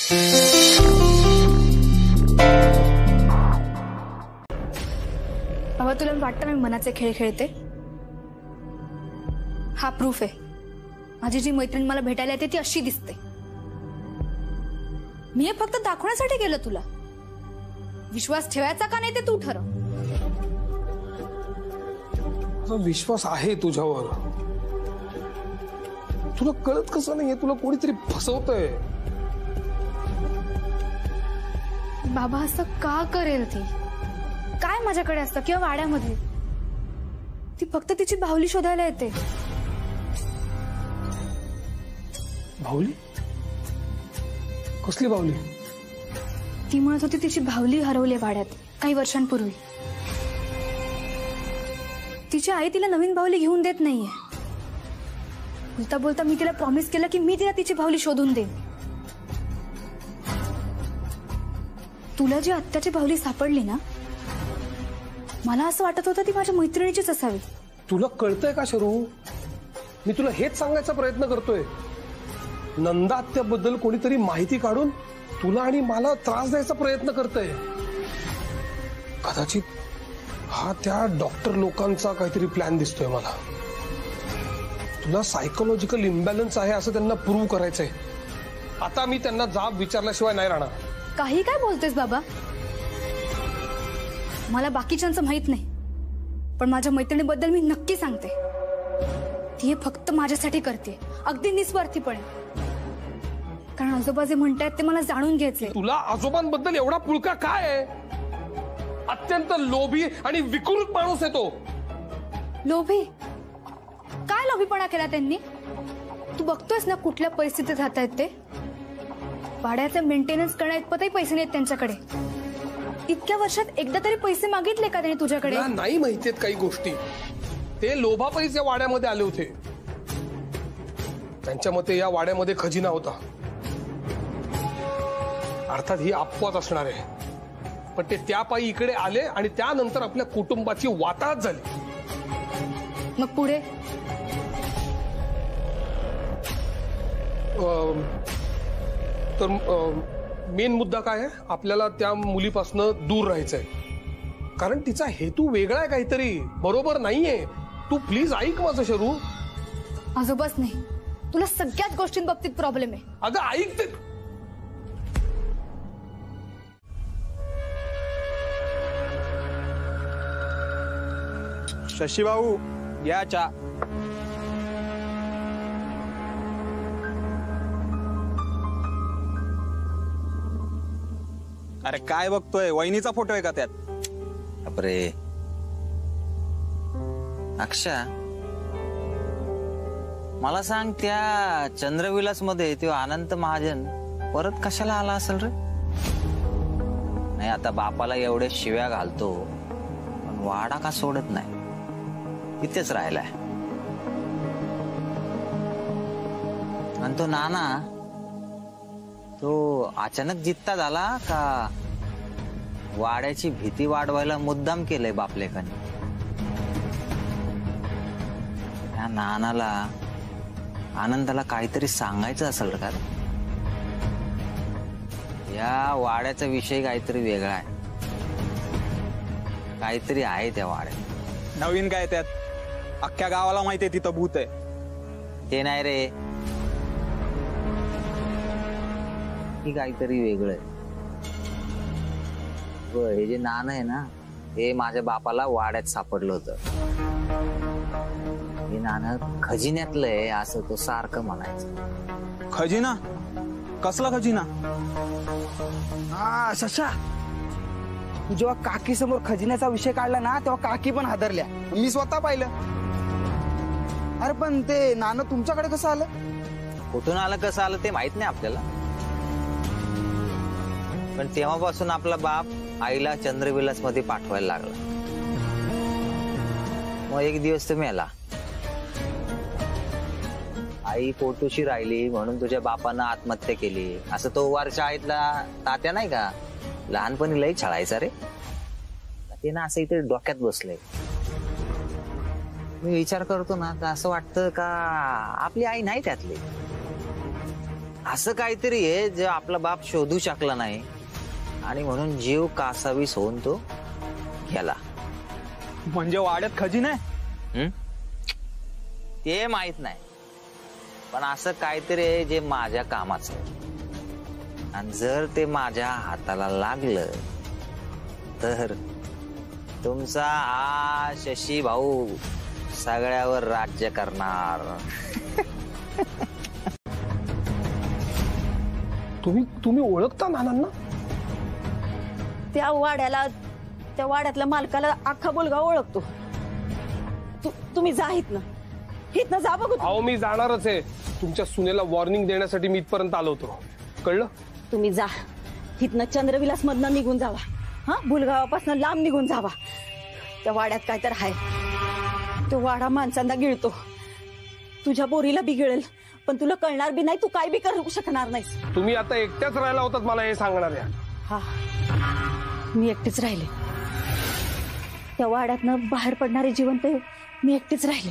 बाबा तुला वाटतं मी मनाचे खेळ खेळते? हा प्रूफ आहे. माझी जी मैत्रीण मला भेटायला येते ती अशी दिसते. मी हे फक्त दाखवण्यासाठी केलं तुला. विश्वास ठेवायचा का नाही ते तू ठरव. विश्वास आहे तुझ्यावर. तुला कळत कसं नाहीये? तुला कोणीतरी फसवतंय. बाबा असं का करेल ती? काय माझ्याकडे असतं किंवा वाड्यामध्ये? ती फक्त तिची बाहुली शोधायला येते. बाहुली? कसली बाहुली? ती म्हणत होती तिची बाहुली हरवली वाड्यात काही वर्षांपूर्वी. तिची आई तिला नवीन बाहुली घेऊन देत नाहीये. बोलता बोलता मी तिला प्रॉमिस केलं की मी तिला तिची बाहुली शोधून देईन. तुला जी आत्याची बाहुली सापडली ना, मला असं वाटत होतं ती माझ्या मैत्रिणीचीच असावी. तुला कळतंय का शरू? मी तुला हेच सांगायचा प्रयत्न करतोय. नंदा आत्याबद्दल कोणीतरी माहिती काढून तुला आणि मला त्रास द्यायचा प्रयत्न करतंय. कदाचित हा त्या डॉक्टर लोकांचा काहीतरी प्लॅन दिसतोय मला. तुला सायकोलॉजिकल इम्बॅलन्स आहे असं त्यांना प्रूव्ह करायचंय. आता मी त्यांना जाब विचारल्याशिवाय नाही राहणार. काही काय बोलतेस बाबा? मला बाकीच्यांचं माहित नाही, पण माझ्या मैत्रिणीबद्दल मी नक्की सांगते. ती हे फक्त माझ्यासाठी करते, अगदी निस्वार्थीपणे. कारण आजोबा जे म्हणतायत ते मला जाणून घ्यायचंय. तुला आजोबांबद्दल एवढा पुळका काय आहे? अत्यंत लोभी आणि विकृत माणूस आहे तो. लोभी? काय लोभीपणा केला त्यांनी? तू बघतोयस ना कुठल्या परिस्थितीत राहतायत ते. वाड्याचे मेंटेनन्स करण्या इतपतही पैसे नाहीत त्यांच्याकडे. इतक्या वर्षात एकदा तरी पैसे मागितले का त्यांनी तुझ्याकडे? नाही माहितीयेत काही गोष्टी. ते लोभापायीच या वाड्यामध्ये आले होते. त्यांच्या मते या वाड्यामध्ये खजिना होता. अर्थात ही अपवाद असणार आहे, पण ते त्या पायी इकडे आले आणि त्यानंतर आपल्या कुटुंबाची वाताहत झाली. मग पुढे? तर मेन मुद्दा काय आहे? आपल्याला त्या मुलीपासून दूर राहायचंय. कारण तिचा हेतू वेगळा आहे काहीतरी, बरोबर नाहीये. तू प्लीज ऐक माझं शरू. आजोबाच नाही, तुला सगळ्याच गोष्टींबाबतीत प्रॉब्लेम आहे. अगं ऐक ते. शशी भाऊ या चा. अरे काय बघतोय? वहिनीचा फोटो आहे का त्यात? अरे अक्षा, मला सांग, त्या चंद्रविलास मध्ये तो अनंत महाजन परत कशाला आला असेल रे? नाही आता बापाला एवढे शिव्या घालतो, पण वाडा का सोडत नाही, तिथेच राहिलाय. आणि तो नाना, तो अचानक जित्ता झाला का वाड्याची भीती वाढवायला मुद्दाम केलंय बापलेखाने? त्या नानाला, आनंदाला काहीतरी सांगायचं असेल का? या वाड्याचा विषय काहीतरी वेगळा आहे. काहीतरी आहे त्या वाड्यात. नवीन काय त्यात? अख्ख्या गावाला माहितीये तिथं भूत आहे. ते नाही रे, काहीतरी वेगळं आहे. हे जे नाणं आहे ना, हे माझ्या बापाला वाड्यात सापडलं होतं. हे नाणं खजिन्यातलं आहे असं तो सारखं म्हणायचं. खजिना? कसला खजिना? हा शशा, तू जेव्हा काकी समोर खजिन्याचा विषय काढला ना, तेव्हा काकी पण हादरल्या. मी स्वतः पाहिलं. अरे पण ते नाणं तुमच्याकडे कसं आलं? कुठून आलं कसं आलं ते माहित नाही आपल्याला, पण तेव्हापासून आपला बाप आईला चंद्रविलास मध्ये पाठवायला लागला. मग एक दिवस तो मेला. आई पोटूशी राहिली म्हणून तुझ्या बापानं आत्महत्या केली असं तो शाळेतला तात्या नाही का, लहानपणी लई छळायचा रे. ते ना असं इथे डोक्यात बसलंय. मी विचार करतो ना तर असं वाटतं का आपली आई नाही त्यातली. असं काहीतरी आहे जे आपला बाप शोधू शकला नाही आणि म्हणून जीव कासावीस होऊन तो गेला. म्हणजे वाड्यात खजिना आहे? ते माहित नाही, पण असं काहीतरी आहे जे माझ्या कामाचं आहे. आणि जर ते माझ्या हाताला लागलं तर तुमचा हा शशी भाऊ सगळ्यावर राज्य करणार. तुम्ही ओळखता नानांना? त्या वाड्यातल्या मालकाला अख्खा बोलगाव ओळखतो. तुम्ही जा इथनं जा बघू. अहो मी जाणारच आहे. तुमच्या सुनेला वॉर्निंग देण्यासाठी मी इथपर्यंत आलो होतो. कळलं? तुम्ही जा इथनं चंद्रविलास मधनं निघून जावा. हा, बुलगावापासून लांब निघून जावा. त्या वाड्यात काय तर आहे. तो वाडा माणसांना गिळतो. तुझ्या बोरीला बी गिळेल, पण तुला कळणार बी नाही. तू काय बी करू शकणार नाहीस. तुम्ही आता एकट्याच राहिला होतात मला हे सांगणाऱ्या? हा, मी एकटीच राहिले. त्या वाड्यातनं बाहेर पडणारे जिवंत मी एकटीच राहिले.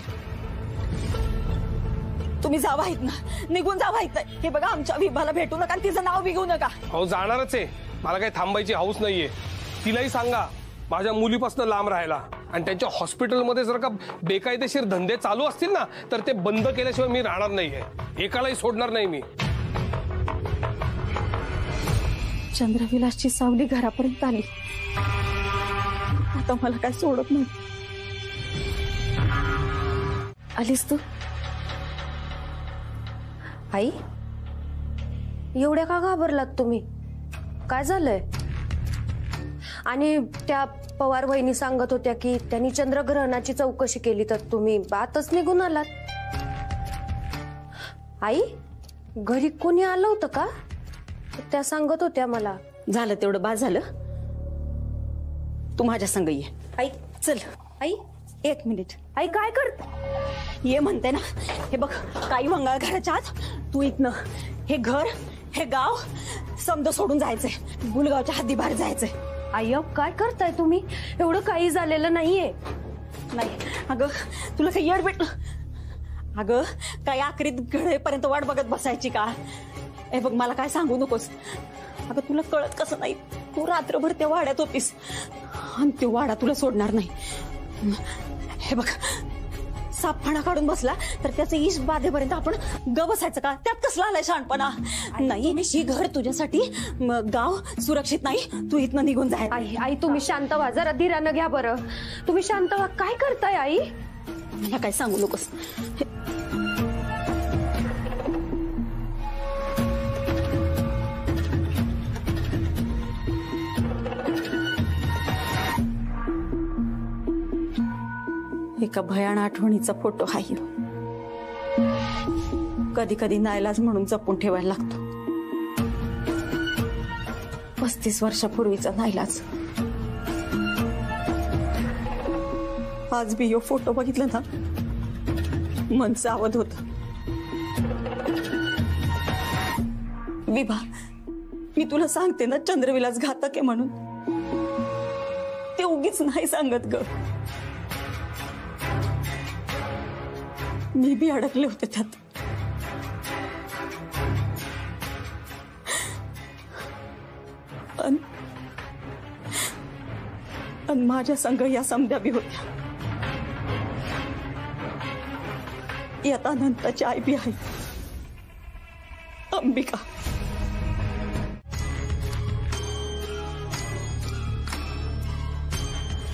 तुम्ही जावा इथनं, निघून जावा इथं. हे बघा, आमच्या विभाला भेटू नका आणि तिचं नाव बिघू नका. अहो जाणारच आहे. मला काही थांबायची हौस नाहीये. तिलाही सांगा माझ्या मुलीपासून लांब राहायला. आणि त्यांच्या हॉस्पिटलमध्ये जर का बेकायदेशीर धंदे चालू असतील ना तर ते बंद केल्याशिवाय मी राहणार नाहीये. एकालाही सोडणार नाही मी. चंद्रविलासची सावली घरापर्यंत आली. आता मला काय सोडत नाही. आलीस तू? आई, एवढ्या का घाबरलात तुम्ही? काय झालंय? आणि त्या पवार वहिनी सांगत होत्या की त्यांनी चंद्रग्रहणाची चौकशी केली तर तुम्ही बातच निघून आलात. आई, घरी कोणी आलं होतं का? त्या सांगत होत्या मला. झालं तेवढं बाद झालं. तू माझ्या संग ये. आई चल. आई, एक मिनिट. आई काय करत? ये म्हणते ना. हे बघ, काही मंगळ घराच्या आत तू इथनं हे घर हे गाव समज सोडून जायचंय. बुलगावच्या हद्दीबाहेर जायचंय. आई काय करताय तुम्ही? एवढं काही झालेलं नाहीये. नाही अगं, तुला काही येड भेटलं? अगं, काही आखरीत घडेपर्यंत वाट बघत बसायची का? हे बघ, मला काय सांगू नकोस. अगं, तुला कळत कसं नाही? तू रात्रभर त्या वाड्यात होतीस आणि तो वाडा तुला सोडणार नाही. हे बघ, सापफाणा काढून बसला तर त्याचं इश बाधेपर्यंत आपण ग बसायचं का? त्यात कसला आलाय शहाणपणा? नाही, ही घर तुझ्यासाठी, गाव सुरक्षित नाही. तू इथनं निघून जाय. आई तुम्ही शांत व्हा, जरा धीरानं घ्या बरं. तुम्ही शांत व्हा. काय करताय आई? मला काय सांगू नकोस. एका भयान आठवणीचा फोटो हा. कधी कधी नाईलाज म्हणून जपून ठेवायला लागतो. 35 वर्षापूर्वीचा नाईलाज. आज बी यो फोटो बघितलं ना, मन सावध होत. विभा, मी तुला सांगते ना, चंद्रविलास घातक आहे म्हणून. ते उगीच नाही सांगत ग. मी बी अडकले होते त्यात. अन माझ्या संग या समध्या बी होत्या. यात अनंताची आई बी आहे, अंबिका.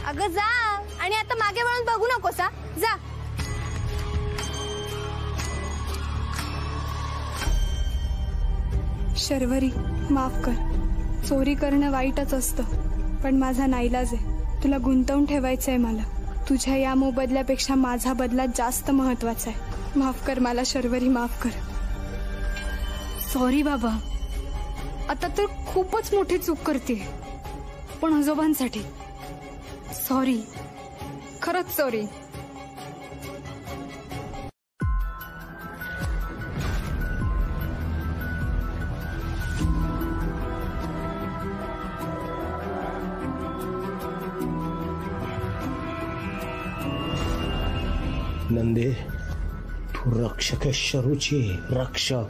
अगं जा, आणि आता मागे वळून बघू नकोस. जा. शर्वरी, माफ कर. चोरी करणं वाईटच असतं, पण माझा नाईलाज आहे. तुला गुंतवून ठेवायचंय मला. तुझ्या या मोबदल्यापेक्षा माझा बदला जास्त महत्वाचा आहे. माफ कर मला शर्वरी, माफ कर. सॉरी बाबा, आता तर खूपच मोठी चूक करते, पण आजोबांसाठी सॉरी. खरंच सॉरी. नंदे, तू रक्षक शरूची रक्षक.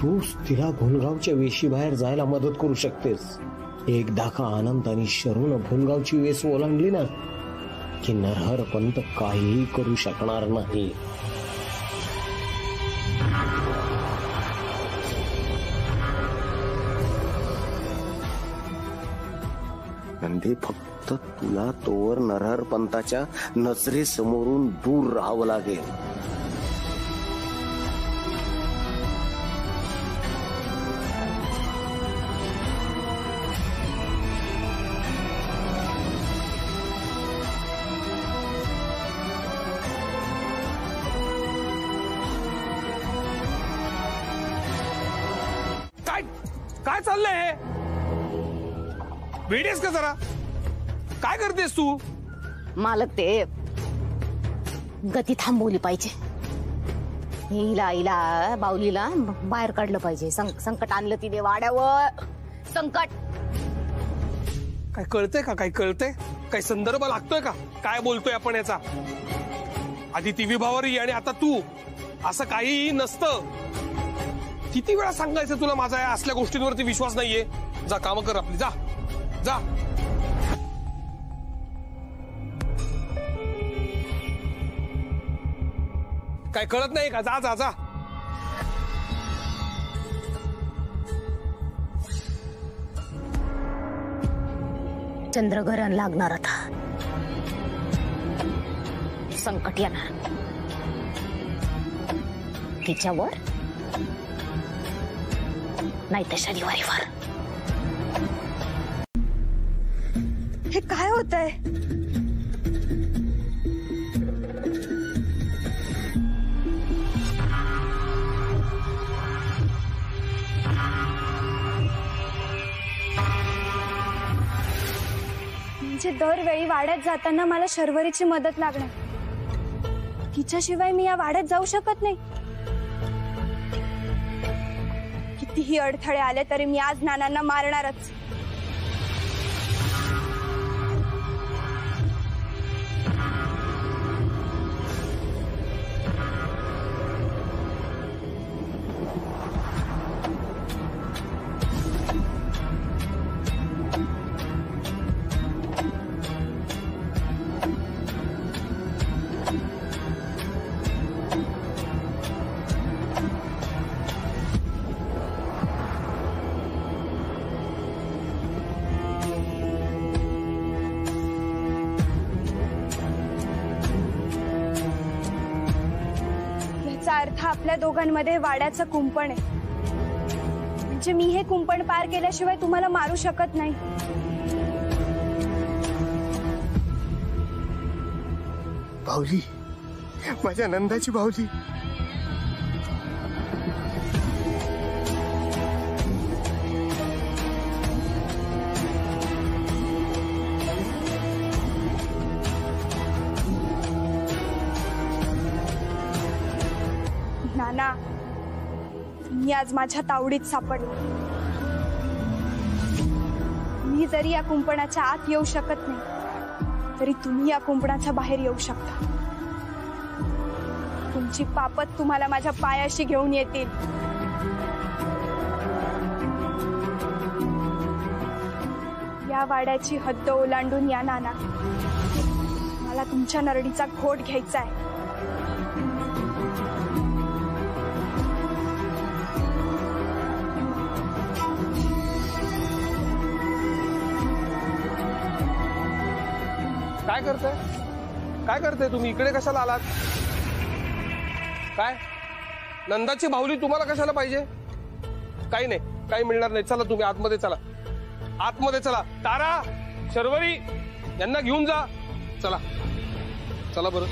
तूच तिला भुनगावच्या वेशी बाहेर जायला मदत करू शकतेस. एकदा का आनंद आणि शरून भुनगावची वेस ओलांडली ना की नरहर पंत काहीही करू शकणार नाही. नंदी, फक्त तुला तोवर नरहर पंताच्या नजरेसमोरून दूर राहावं लागेल. काय चाललंय हे? वेडीस का जरा? काय करतेस तू? मालक ते गती थांबवली पाहिजे. हिला बावलीला बाहेर काढलं पाहिजे. संकट आणलं तिने वाड्यावर. संकट काय कळतंय का? काय कळतंय? काय संदर्भ लागतोय का? काय बोलतोय आपण याचा? आधी ती विभावरी आणि आता तू. असं काहीही नसतं. किती वेळा सांगायचं तुला माझा या असल्या गोष्टींवरती विश्वास नाहीये? जा काम कर आपली. जा जा. काय कळत नाही का? जा जा जा. चंद्रग्रहण लागणार आता. संकट येणार तिच्यावर, नाही तर शनिवारीवर. हे काय होतंय? म्हणजे दरवेळी वाड्यात जाताना मला शर्वरीची मदत लागणार. तिच्याशिवाय मी या वाड्यात जाऊ शकत नाही. कितीही अडथळे आले तरी मी आज नानांना मारणारच. अर्थ आपल्या दोघांमध्ये वाड्याचं कुंपण आहे. म्हणजे मी हे कुंपण पार केल्याशिवाय तुम्हाला मारू शकत नाही. बावली, माझ्या नंदाची बावली. नाना, मी आज माझ्या तावडीत सापडले. मी जरी या कुंपणाच्या आत येऊ शकत नाही तरी तुम्ही या कुंपणाच्या बाहेर येऊ शकता. तुमची पापत तुम्हाला माझ्या पायाशी घेऊन येतील. या वाड्याची हद्द ओलांडून या नाना. मला तुमच्या नरडीचा घोट घ्यायचा आहे. काय करताय? काय करताय तुम्ही? इकडे कशाला आलात? काय नंदाची बाहुली तुम्हाला कशाला पाहिजे? काही नाही, काही मिळणार नाही. चला तुम्ही आतमध्ये चला. आतमध्ये चला. तारा, शर्वरी यांना घेऊन जा. चला चला बरं.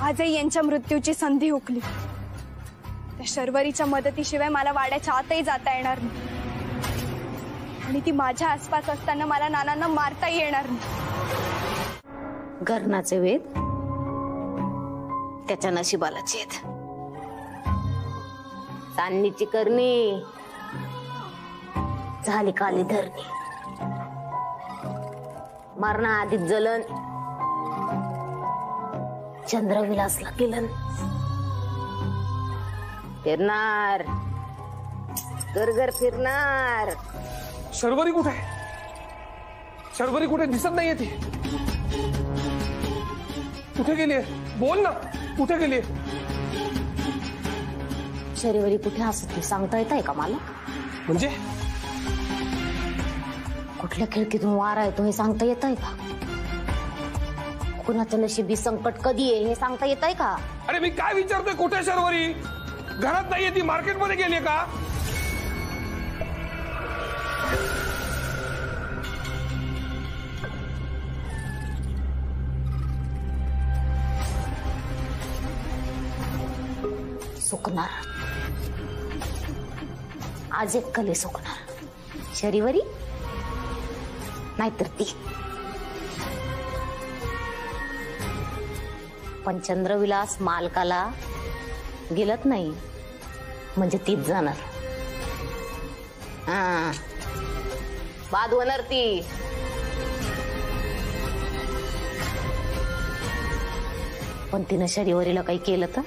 आजही यांच्या मृत्यूची संधी हुकली. त्या शर्वरीच्या मदतीशिवाय मला वाड्याच्या आतही जाता येणार नाही. आणि ती माझ्या आसपास असताना मला नानांना मारताही येणार नाही. गर्णाचे वेद त्याच्या नशिबाला छेद. चांदणीची करणी झाली काली धरणी. मरणाआधी जलन, चंद्रविलासला केलन. फिरणार, घर फिरणार. शर्वरी कुठे आहे? शर्वरी कुठे दिसत नाहीये ती. कुठे गेलीये? बोल ना, कुठे गेलीये? शर्वरी कुठे असते सांगता येत आहे का मला? म्हणजे कुठल्या खिडकीतून वारा येतो हे सांगता येत आहे का? कुणाचं नशिबी संकट कधी आहे हे सांगता येत आहे का? अरे मी काय विचारतोय, कुठे शर्वरी? घरात नाहीये ती, मार्केटमध्ये गेलीये का? सुकणार, आज एक कले सुकणार. शर्वरी नाहीतर ती. पण चंद्रविलास मालकाला गेलत नाही म्हणजे तीच जाणार. हा, बाद होणार ती. पण तिनं शर्वरीला काही केलं तर?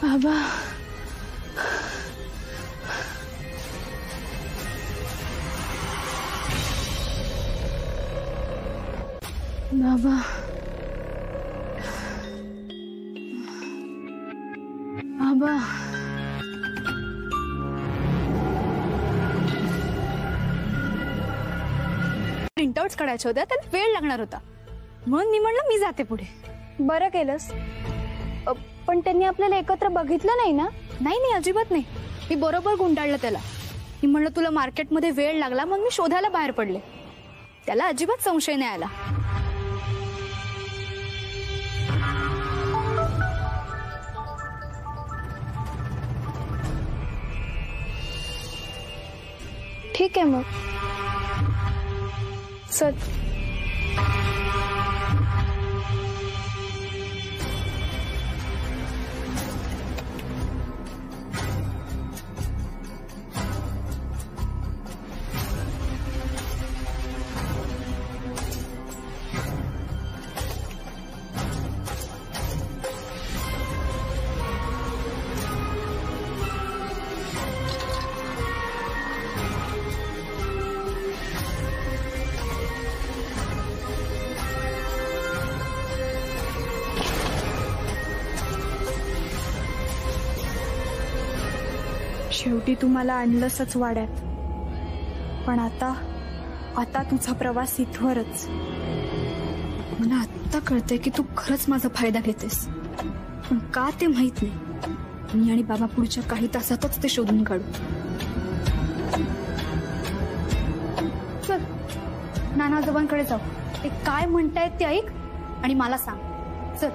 बाबा, बाबा, बाबा. प्रिंटआउट्स काढायच्या होत्या, त्याला वेळ लागणार होता म्हणून मी म्हणलं मी जाते पुढे. बरं केलंस. पण त्यांनी आपल्याला एकत्र बघितलं नाही ना? नाही, अजिबात नाही. मी बरोबर गुंडाळलं त्याला. मी म्हणलं तुला मार्केटमध्ये वेळ लागला मग मी शोधायला बाहेर पडले. त्याला अजिबात संशय नाही आला. ठीक आहे मग चल. शेवटी तू मला आणलंसच वाड्यात. पण आता तुझा प्रवास इथवरच. मला आत्ता कळतंय की तू खरंच माझा फायदा घेतेस. पण का ते माहित नाही. मी आणि बाबा पुढच्या काही तासातच ते शोधून काढू. चल नानाजोबांकडे जाऊ. ते काय म्हणतायत ते ऐक आणि मला सांग. चल.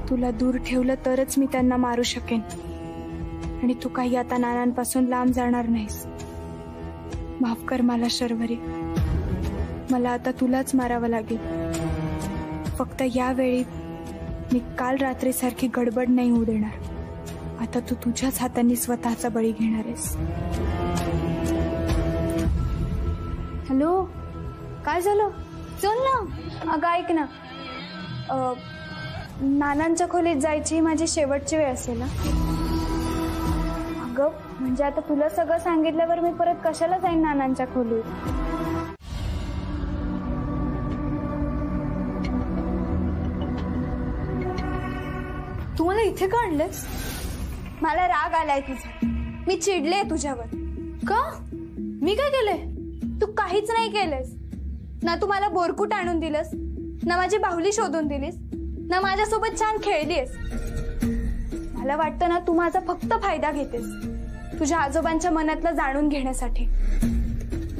तुला दूर ठेवलं तरच मी त्यांना मारू शकेन. आणि तू काही आता नानांपासून लांब जाणार नाहीस. माफ कर मला शर्वरी. मला आता तुलाच मारावं लागेल. फक्त यावेळी मी काल रात्रीसारखी गडबड नाही होऊ देणार. आता तू तुझ्याच हातांनी स्वतःचा बळी घेणार आहेस. हॅलो, काय झालं? चल ना. अगं ऐक ना, नानांच्या खोलीत जायची माझी शेवटची वेळ असेल ना. अगं म्हणजे आता तुला सगळं सांगितल्यावर मी परत कशाला जाईन नानांच्या खोलीत? तू मला इथे का आणलंस? मला राग आलाय तुझा. मी चिडले तुझ्यावर. का? मी काय केलंय? तू काहीच नाही केलंस ना. तू मला बोरकूट आणून दिलंस ना, माझी बाहुली शोधून दिलीस ना, माझ्यासोबत छान खेळलीस. मला वाटतं ना, तू माझा फक्त फायदा घेतेस तुझ्या आजोबांच्या मनातलं जाणून घेण्यासाठी.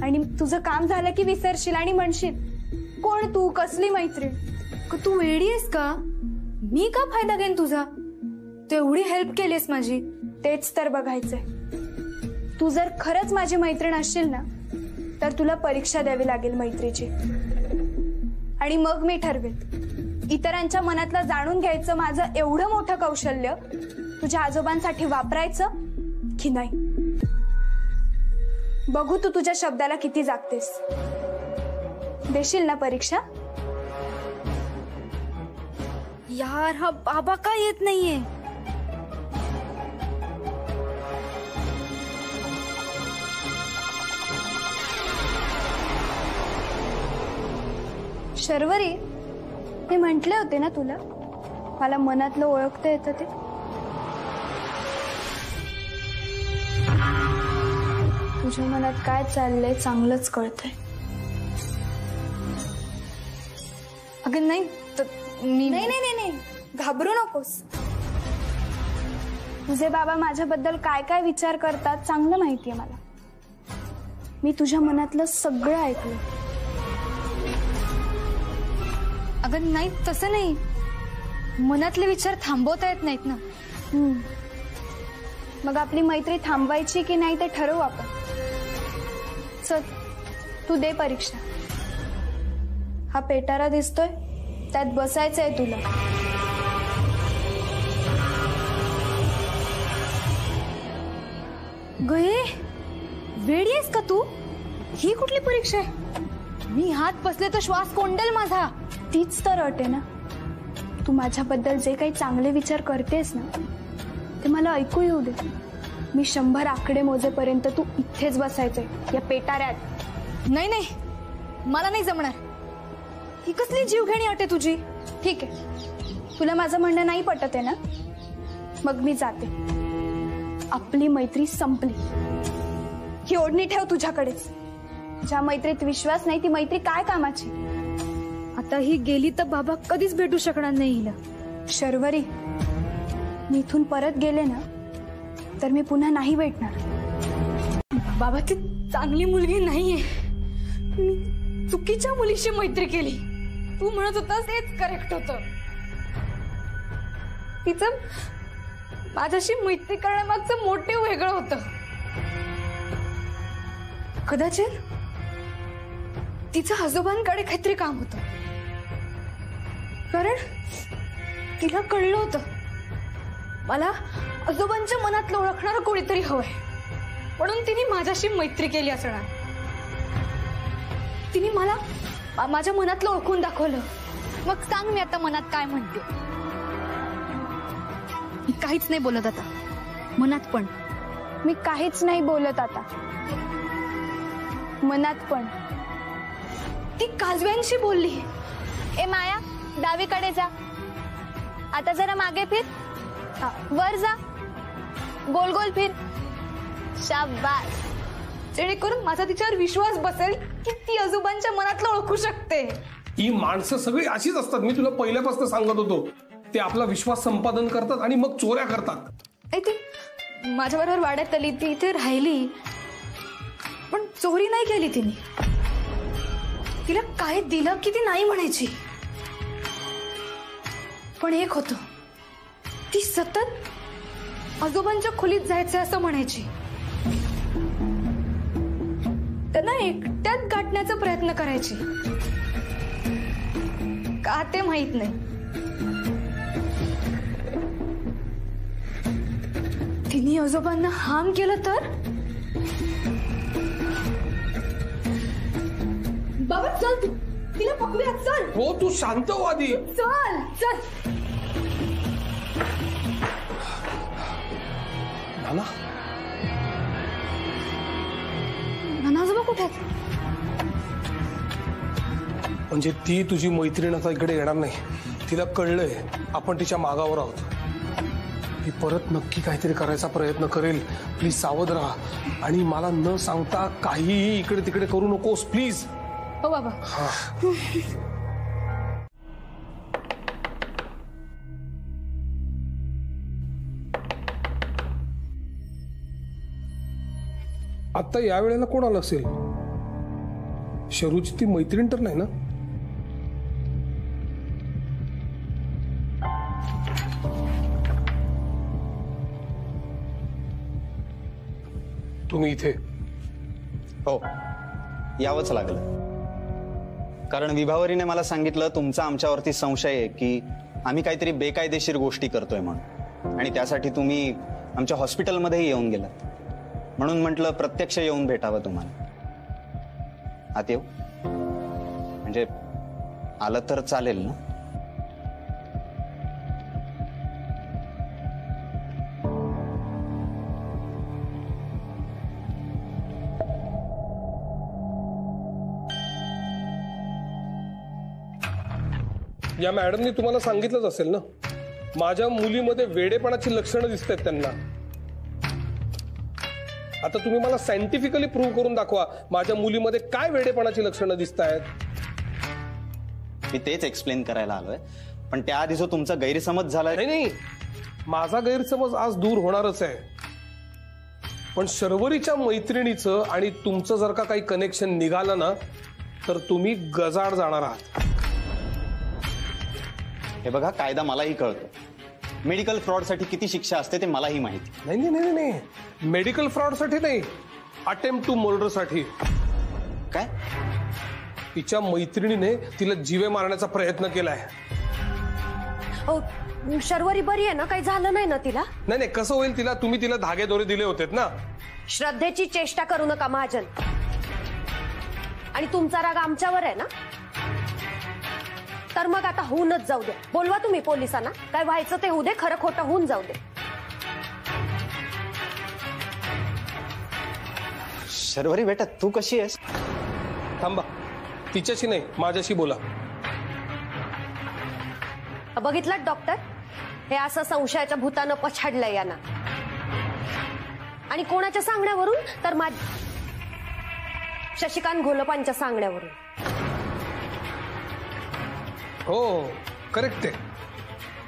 आणि तुझं काम झालं की विसरशील आणि म्हणशील कोण तू, कसली मैत्रीण. तू वेडी आहेस का? मी का फायदा घेईन तुझा? तू एवढी हेल्प केलीस माझी. तेच तर बघायचंय. तू जर खरंच माझी मैत्रीण असशील ना, तर तुला परीक्षा द्यावी लागेल मैत्रीची. आणि मग मी ठरवेल इतरांच्या मनातलं जाणून घ्यायचं माझं एवढं मोठं कौशल्य तुझ्या आजोबांसाठी वापरायचं की नाही. बघू तू तुझ्या शब्दाला किती जागतेस. देशील ना परीक्षा? यार, हा बाबा का येत नाहीये? शर्वरी, मी म्हटले होते ना तुला, मला मनातलं ओळखता येतं ते. तुझ्या मनात काय चाललंय चांगलंच कळतंय. अगं नाही, नाही नाही नाही नाही, घाबरू नकोस. तुझे बाबा माझ्याबद्दल काय काय विचार करतात चांगलं माहितीये मला. मी तुझ्या मनातलं सगळं ऐकलं. अगं नाही, तसं नाही. मनातले विचार थांबवता येत नाहीत ना. मग आपली मैत्री थांबवायची की नाही ते ठरवू आपण. चल, तू दे परीक्षा. हा पेटारा दिसतोय, त्यात बसायचंय तुला. गये, वेडी आहेस का तू? ही कुठली परीक्षा आहे? मी हात बसले तर श्वास कोंडेल माझा. तीच तर अट आहे ना. तू माझ्याबद्दल जे काही चांगले विचार करतेस ना, ते मला ऐकू येऊ दे. मी 100 आकडे मोजेपर्यंत तू इथेच बसायचंय या पेटाऱ्यात. नाही नाही, मला नाही जमणार. ही कसली जीवघेणी अट आहे तुझी? ठीक आहे, तुला माझं म्हणणं नाही पटत आहे ना, मग मी जाते. आपली मैत्री संपली. ही ओढणी ठेव तुझ्याकडेच. ज्या मैत्रीत विश्वास नाही ती मैत्री काय कामाची. आता ही गेली तर बाबा कधीच भेटू शकणार नाही हिला. शर्वरी, मी इथून परत गेले ना, तर मी पुन्हा नाही भेटणार. बाबा, ती चांगली मुलगी नाहीये. मी चुकीच्या मुलीशी मैत्री केली. तू म्हणत होतास तेच करेक्ट होतं. तिचं माझ्याशी मैत्री करण्यामागचं मोटिव्ह वेगळं होतं. कदाचित तिचं आजोबांकडे काहीतरी काम होतं. कारण तिला कळलं होतं मला आजोबांच्या मनातलं ओळखणारं कोणीतरी हवंय, म्हणून तिने माझ्याशी मैत्री केली असणार. तिने मला माझ्या मनातलं ओळखून दाखवलं. मग सांग, मी आता मनात काय म्हणते? मी काहीच नाही बोलत आता. मनात पण मी काहीच नाही बोलत आता. मनात पण. ती काजव्यांशी बोलली. ए माया, डावीकडे जा. आता जरा मागे फिर. वर जा. गोल गोल फिर. शाबास. जेणेकरून माझा तिच्यावर विश्वास बसेल की ती आजोबांच्या मनातलं ओळखू शकते. ही माणसं सगळी अशीच असतात. मी तुला पहिल्यापासून सांगत होतो. ते आपला विश्वास संपादन करतात आणि मग चोऱ्या करतात. ती माझ्याबरोबर वाड्यात आली, ती इथे राहिली, पण चोरी नाही केली तिने. तिला काय दिलं की ती नाही म्हणायची. पण एक होतं, ती सतत आजोबांच्या खोलीत जायचं असं म्हणायची. त्यांना एकट्यात गाठण्याचा प्रयत्न करायची. का ते माहित नाही. तिने आजोबांना हार्म केलं तर? बाबा चल, तिला पकडूया. चल. हो, तू शांत हो आधी. चल चल. नाना, आजोबा कुठे आहेत? म्हणजे ती तुझी मैत्रीण आता इकडे येणार नाही. तिला कळलंय आपण तिच्या मागावर आहोत. ती परत नक्की काहीतरी करायचा प्रयत्न करेल. प्लीज सावध राहा आणि मला न सांगता काहीही इकडे तिकडे करू नकोस प्लीज. हो बाबा. आता या वेळेला कोण आलं असेल? शरूची ती मैत्रीण तर नाही ना? तुम्ही इथे? हो, यावंच लागलं. कारण विभावरीने मला सांगितलं तुमचा आमच्यावरती संशय आहे की आम्ही काहीतरी बेकायदेशीर गोष्टी करतोय म्हणून, आणि त्यासाठी तुम्ही आमच्या हॉस्पिटलमध्येही येऊन गेलात. म्हणून म्हटलं प्रत्यक्ष येऊन भेटावं तुम्हाला. आत येऊ? म्हणजे आलं तर चालेल ना? या मॅडमनी तुम्हाला सांगितलंच असेल ना, माझ्या मुलीमध्ये वेडेपणाची लक्षणं दिसत आहेत त्यांना. आता तुम्ही मला सायंटिफिकली प्रूव्ह करून दाखवा माझ्या मुलीमध्ये काय वेडेपणाची लक्षणं दिसत आहेत. मी तेच एक्सप्लेन करायला आलोय, पण त्याआधी जो तुमचा गैरसमज झालाय. नाही, माझा गैरसमज आज दूर होणारच आहे. पण शर्वरीच्या मैत्रिणीचं आणि तुमचं जर का काही कनेक्शन निघालं ना तर तुम्ही गजाड जाणार आहात. हे बघा, कायदा मलाही कळतो. मेडिकल फ्रॉडसाठी किती शिक्षा असते ते मलाही माहिती. नाही नाही नाही, मेडिकल फ्रॉडसाठी नाही, अटेम्प्ट टू मर्डरसाठी. काय? तिच्या मैत्रिणीने तिला जीवे मारण्याचा प्रयत्न केलाय. शर्वरी बरी आहे ना? काही झालं नाही ना तिला? नाही नाही, कसं होईल तिला? तुम्ही तिला धागे दोरे दिले होते ना. श्रद्धेची चेष्टा करू नका महाजन. आणि तुमचा राग आमच्यावर आहे ना, तर मग आता होऊनच जाऊ दे. बोलवा तुम्ही पोलिसांना, काय व्हायचं ते होऊ दे, खरं खोटं होऊन जाऊ दे. शर्वरी बेटा, तू कशी आहेस? थांबा, तिच्याशी नाही माझ्याशी बोला. बघितलं डॉक्टर, हे असं संशयाच्या भूतानं पछाडलंय यांना. आणि कोणाच्या सांगण्यावरून? तर शशिकांत घोलपांच्या सांगण्यावरून. हो करेक्ट आहे.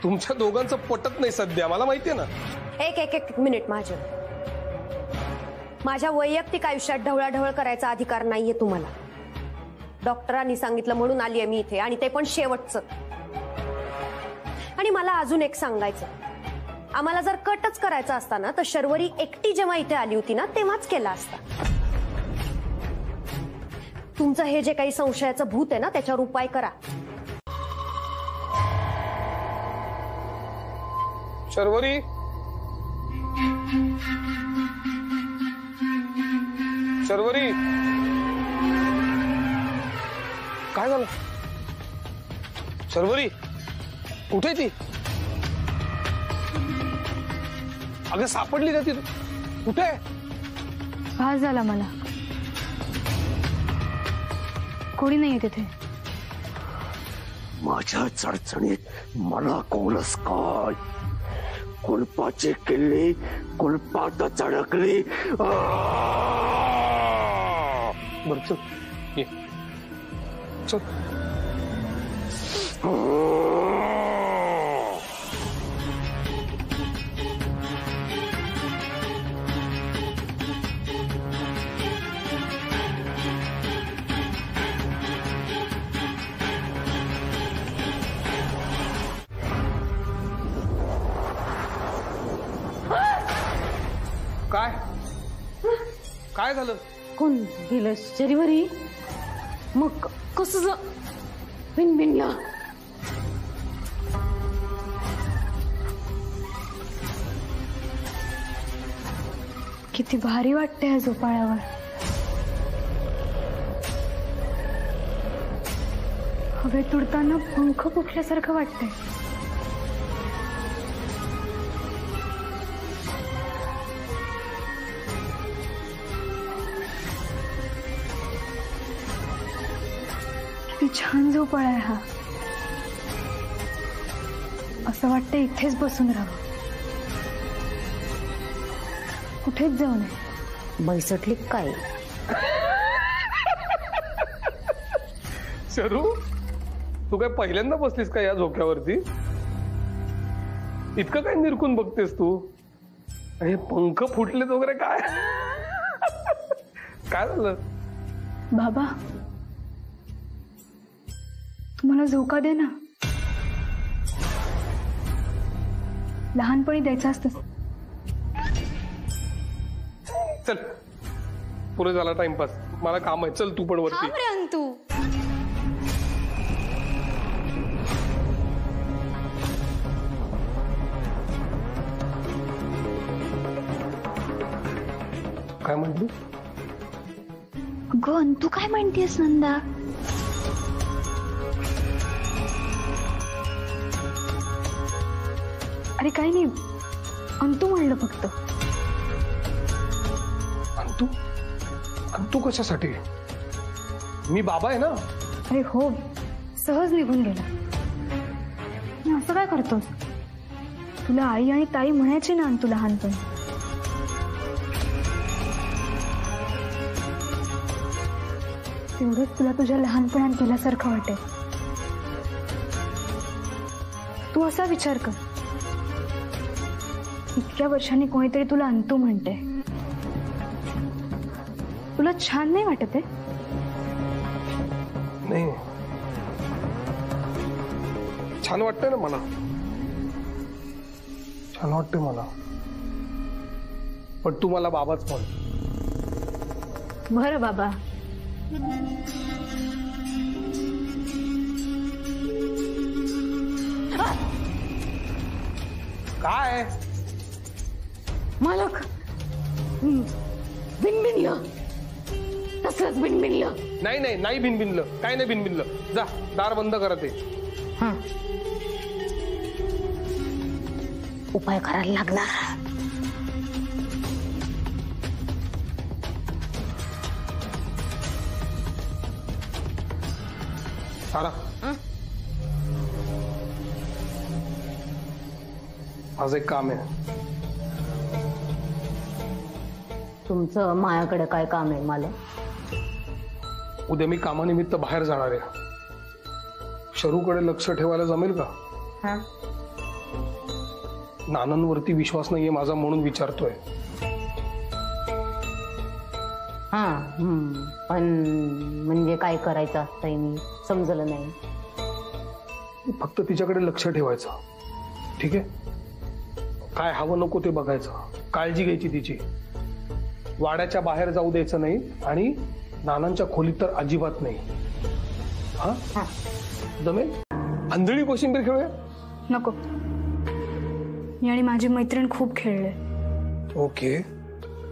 तुमच्या दोघांचं पटत नाही सध्या, मला माहितीये ना. एक मिनिट माझ्या वैयक्तिक आयुष्यात ढवळाढवळ करायचा अधिकार नाहीये तुम्हाला. डॉक्टरांनी सांगितलं म्हणून आलीये मी इथे, आणि ते पण शेवटचं. आणि मला अजून एक सांगायचं, आम्हाला जर कटच करायचा असता ना तर शर्वरी एकटी जेव्हा इथे आली होती ना तेव्हाच केला असता. तुमचं हे जे काही संशयाचं भूत आहे ना त्याच्यावर उपाय करा. शर्वरी, शर्वरी, काय झालं? शर्वरी कुठे ती? अगं सापडली का ती? कुठे? भास झाला मला, कोणी नाहीये तिथे. माझ्या चढचणीत मला कोणच काय? कुलपाचे किल्ले कुलपात चढकले. बर चल ये चल. काय काय झालं? कोण गेलं? शर्वरी? मग कसं बिनबिनला? किती भारी वाटते ह्या झोपाळ्यावर. हवेत उडताना पंख फुटल्यासारखं वाटतंय. किती छान झोपाळा आहे हा. असं वाटतं इथेच बसून राहावं, कुठेच जाऊ नये. बैसटली काय? शरू, तू काय पहिल्यांदा बसलीस का या झोक्यावरती? इतकं काय निरकून बघतेस तू? आणि पंख फुटलेत वगैरे काय? काय झालं? बाबा, तुम्हाला झोका दे ना. लहानपणी द्यायचं असतं. चल, पुरे झाला टाइमपास, मला काम आहे. चल तू पण वरती. थांब रे अंतू. काय म्हटली? अगं अंतू काय म्हणतेस नंदा? अरे काही नाही, अंतू म्हणलं फक्त. अंतू? अंतू कशासाठी? मी बाबा आहे ना. अरे हो, सहज निघून गेला. असं काय करतोस? तुला आई आणि ताई म्हणायची ना अंतू लहानपणी. तेवढंच तुला तुझ्या लहानपणात गेल्यासारखं वाटेल. तू असा विचार कर, इतक्या वर्षांनी कोणीतरी तुला अंतू म्हणते. तुला छान नाही वाटत आहे? नाही, छान वाटतंय ना मला. छान वाटतंय मला, पण तू मला बाबाच म्हण. बरं बाबा. काय मालक, बिनबिनलं, तसंच बिनबिनलं. नाही नाही नाही भिनभिनलं, काय नाही भिनभिनलं. जा, दार बंद करा ते. उपाय करायला लागणार. सारा, आज एक काम आहे. तुमचं मायाकडे काय काम आहे मला? उद्या मी कामानिमित्त बाहेर जाणार आहे. शरूकडे लक्ष ठेवायला जमेल का? नानांवरती विश्वास नाहीये माझा म्हणून विचारतोय. पण म्हणजे काय करायचं असतंय मी समजलं नाही. फक्त तिच्याकडे लक्ष ठेवायचं, ठीक आहे? काय हवं नको ते बघायचं, काळजी घ्यायची तिची. वाड्याच्या बाहेर जाऊ द्यायचं नाही आणि नानांच्या खोलीत तर अजिबात नाही. हा, जमेल? आंधळी कोशिंबीर खेळूया? नको, मी आणि माझी मैत्रीण खूप खेळले. ओके,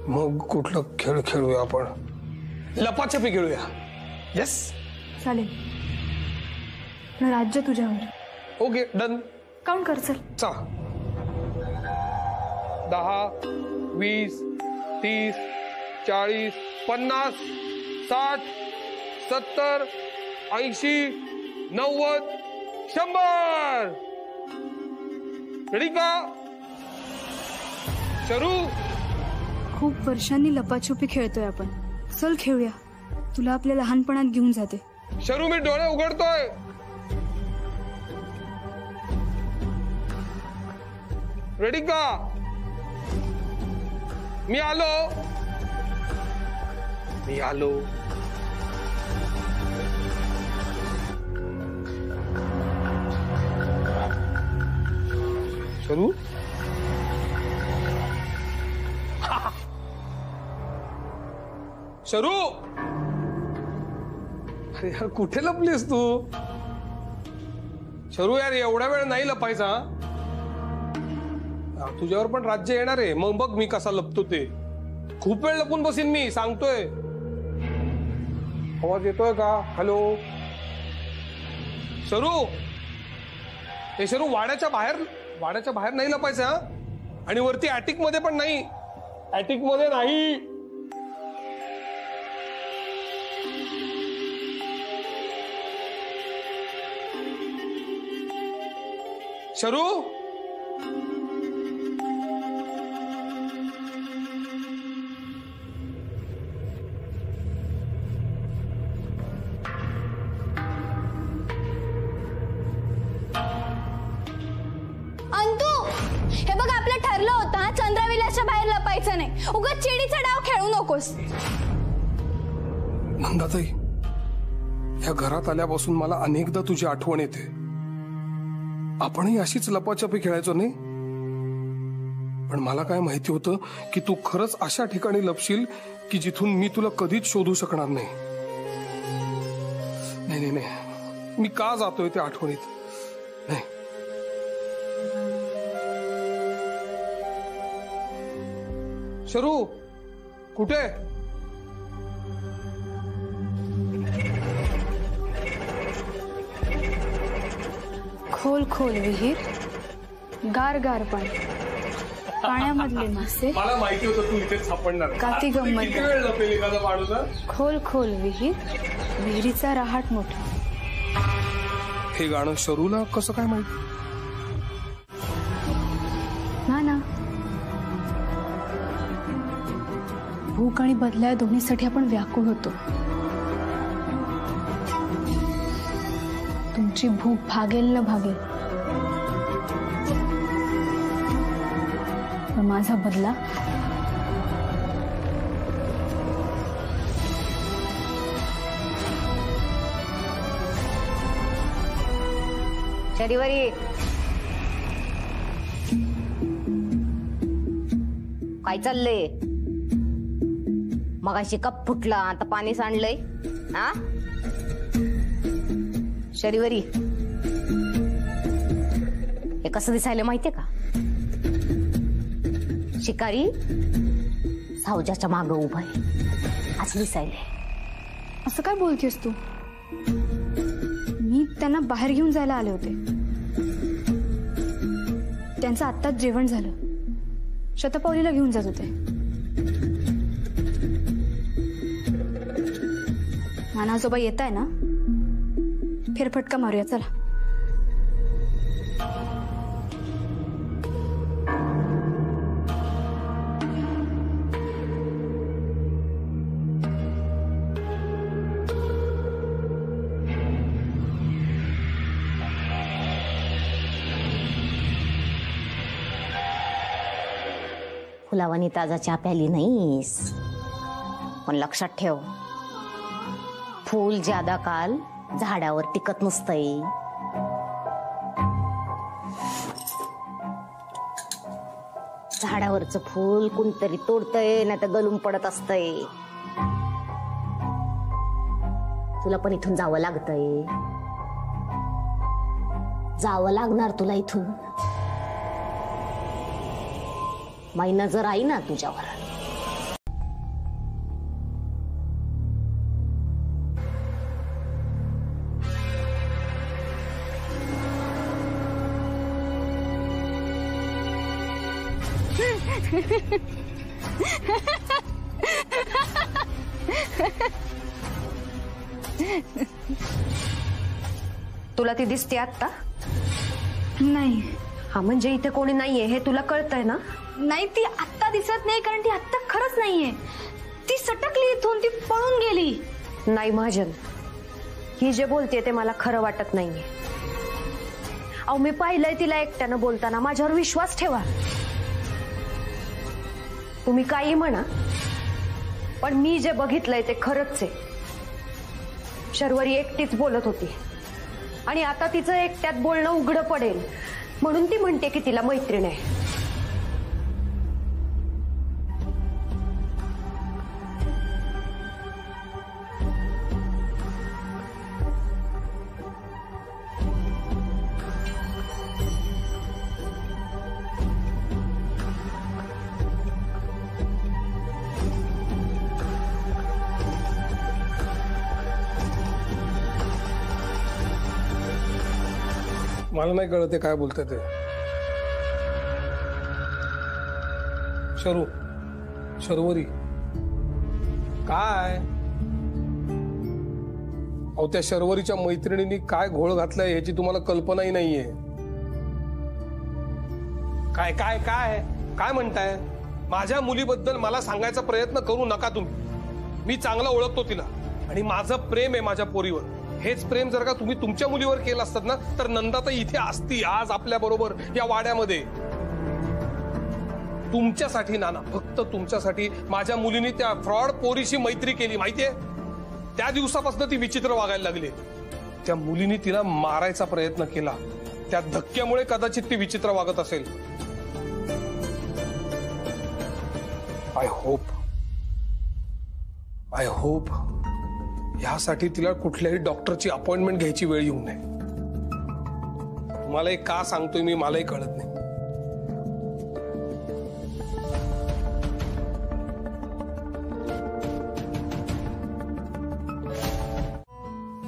मग कुठला खेळ खेळूया आपण? लपाछपी खेळूया. येस, चालेल. आपलं राज्य तुझ्यावर. Okay, done. काउंट कर. चल. 10, 20, 30, 40, 50, 60, 70, 80, 90, 100. रेडी का? शरू, खूप वर्षांनी लपाछुपी खेळतोय आपण. चल खेळूया, तुला आपल्या लहानपणात घेऊन जाते. शरू, मी डोळे उघडतोय. रेडी का? मी आलो. मी आलो. शरू, शरू, अरे यार कुठे लपलीस तू? शरू यार, एवढा वेळ नाही लपायचा. तुझ्यावर पण राज्य येणार आहे, मग बघ मी कसा लपतो ते. खूप वेळ लपून बसीन मी, सांगतोय. आवाज येतोय का? हॅलो शरू. हे शरू, वाड्याच्या बाहेर नाही लपायचं हा. आणि वरती अॅटिक मध्ये पण नाही. अॅटिक मध्ये नाही. शरू, अंतू, हे बघ आपलं ठरलं होतं चंद्रविलासच्या बाहेर लपायचं नाही. उगाच चिडीचा डाव खेळू नकोस. नंदाताई, या घरात आल्यापासून मला अनेकदा तुझी आठवण येते. आपणही अशीच लपाछपी खेळायचो नाही? पण मला काय माहिती होतं की तू खरंच अशा ठिकाणी लपशील की जिथून मी तुला कधीच शोधू शकणार नाही. नाही नाही नाही, मी का जातोय त्या आठवणीत. नाही, शरू कुठे? खोल खोल विहीर, गार गार पाणी, पाण्यामधले मासे, मला माहिती होतं तू इथेच सापडणार. काती गंमत. किती वेळ लपेल एखादा माणूस? खोल खोल विहीर, विहिरीचा रहाट मोठा. हे गाणं शरूला कसं काय माहिती? ना ना, भूक आणि बदल्या दोन्हीसाठी आपण व्याकुळ होतो. तुमची भूक भागेल न भागेल, पण माझा बदला शनिवारी काय चाललंय? मगाशी कप फुटला, आता पाणी सांडलंय. हा शनिवारी, हे कसं दिसायला माहितीये का? शिकारी सावजाच्या मागं उभा आहे असं दिसायले. असं काय बोलतेस तू? मी त्यांना बाहेर घेऊन जायला आले होते. त्यांचं आत्ताच जेवण झालं. शतपावलीला घेऊन जात होते. नानाजोबा येत आहे ना, फेरफटका मारूया चला. फुलावानी ताजा चहा प्याली नाहीस, पण लक्षात ठेव, फूल ज्यादा काल झाडावर टिकत नसतंय. झाडावरचं फूल कोणतरी तोडतंय, नाही तर गलून पडत असतंय. तुला पण इथून जावं लागतंय. जावं लागणार तुला इथून. माई नजर आई ना तुझ्यावर. तुला ती दिसते आता? नाही. हा म्हणजे इथे कोणी नाहीये हे तुला कळतंय ना? नाही, ती आत्ता दिसत नाही, कारण ती आत्ता खरंच नाहीये. ती सटकली इथून, ती पळून गेली. नाही महाजन, ही जे बोलते ते मला खरं वाटत नाहीये. अहो मी पाहिलंय तिला एकट्यानं बोलताना. माझ्यावर विश्वास ठेवा. तुम्ही काही म्हणा, पण मी जे बघितलंय ते खरंच आहे. शर्वरी एकटीच बोलत होती आणि आता तिचं एकट्यात बोलणं उघडं पडेल म्हणून ती म्हणते की तिला मैत्रीण आहे. मला नाही कळत काय बोलताय ते. शर्वरी काय? अहो त्या शर्वरीच्या मैत्रिणींनी काय घोळ घातलाय याची तुम्हाला कल्पनाही नाहीये. काय काय काय काय म्हणताय? माझ्या मुलीबद्दल मला सांगायचा प्रयत्न करू नका तुम्ही. मी चांगला ओळखतो तिला आणि माझं प्रेम आहे माझ्या पोरीवर. हेच प्रेम जर का तुम्ही तुमच्या मुलीवर केलं असतात ना तर नंदाताई इथे असती आज आपल्या बरोबर या वाड्यामध्ये. तुमच्यासाठी नाना, फक्त तुमच्यासाठी माझ्या मुलीने त्या फ्रॉड पोरीशी मैत्री केली माहितीये. त्या दिवसापासून ती विचित्र वागायला लागली. त्या मुलीने तिला मारायचा प्रयत्न केला. त्या धक्क्यामुळे कदाचित ती विचित्र वागत असेल. आय होप यासाठी तिला कुठल्याही डॉक्टरची अपॉइंटमेंट घ्यायची वेळ येऊ नये. तुम्हाला का सांगतोय मी मलाही कळत नाही.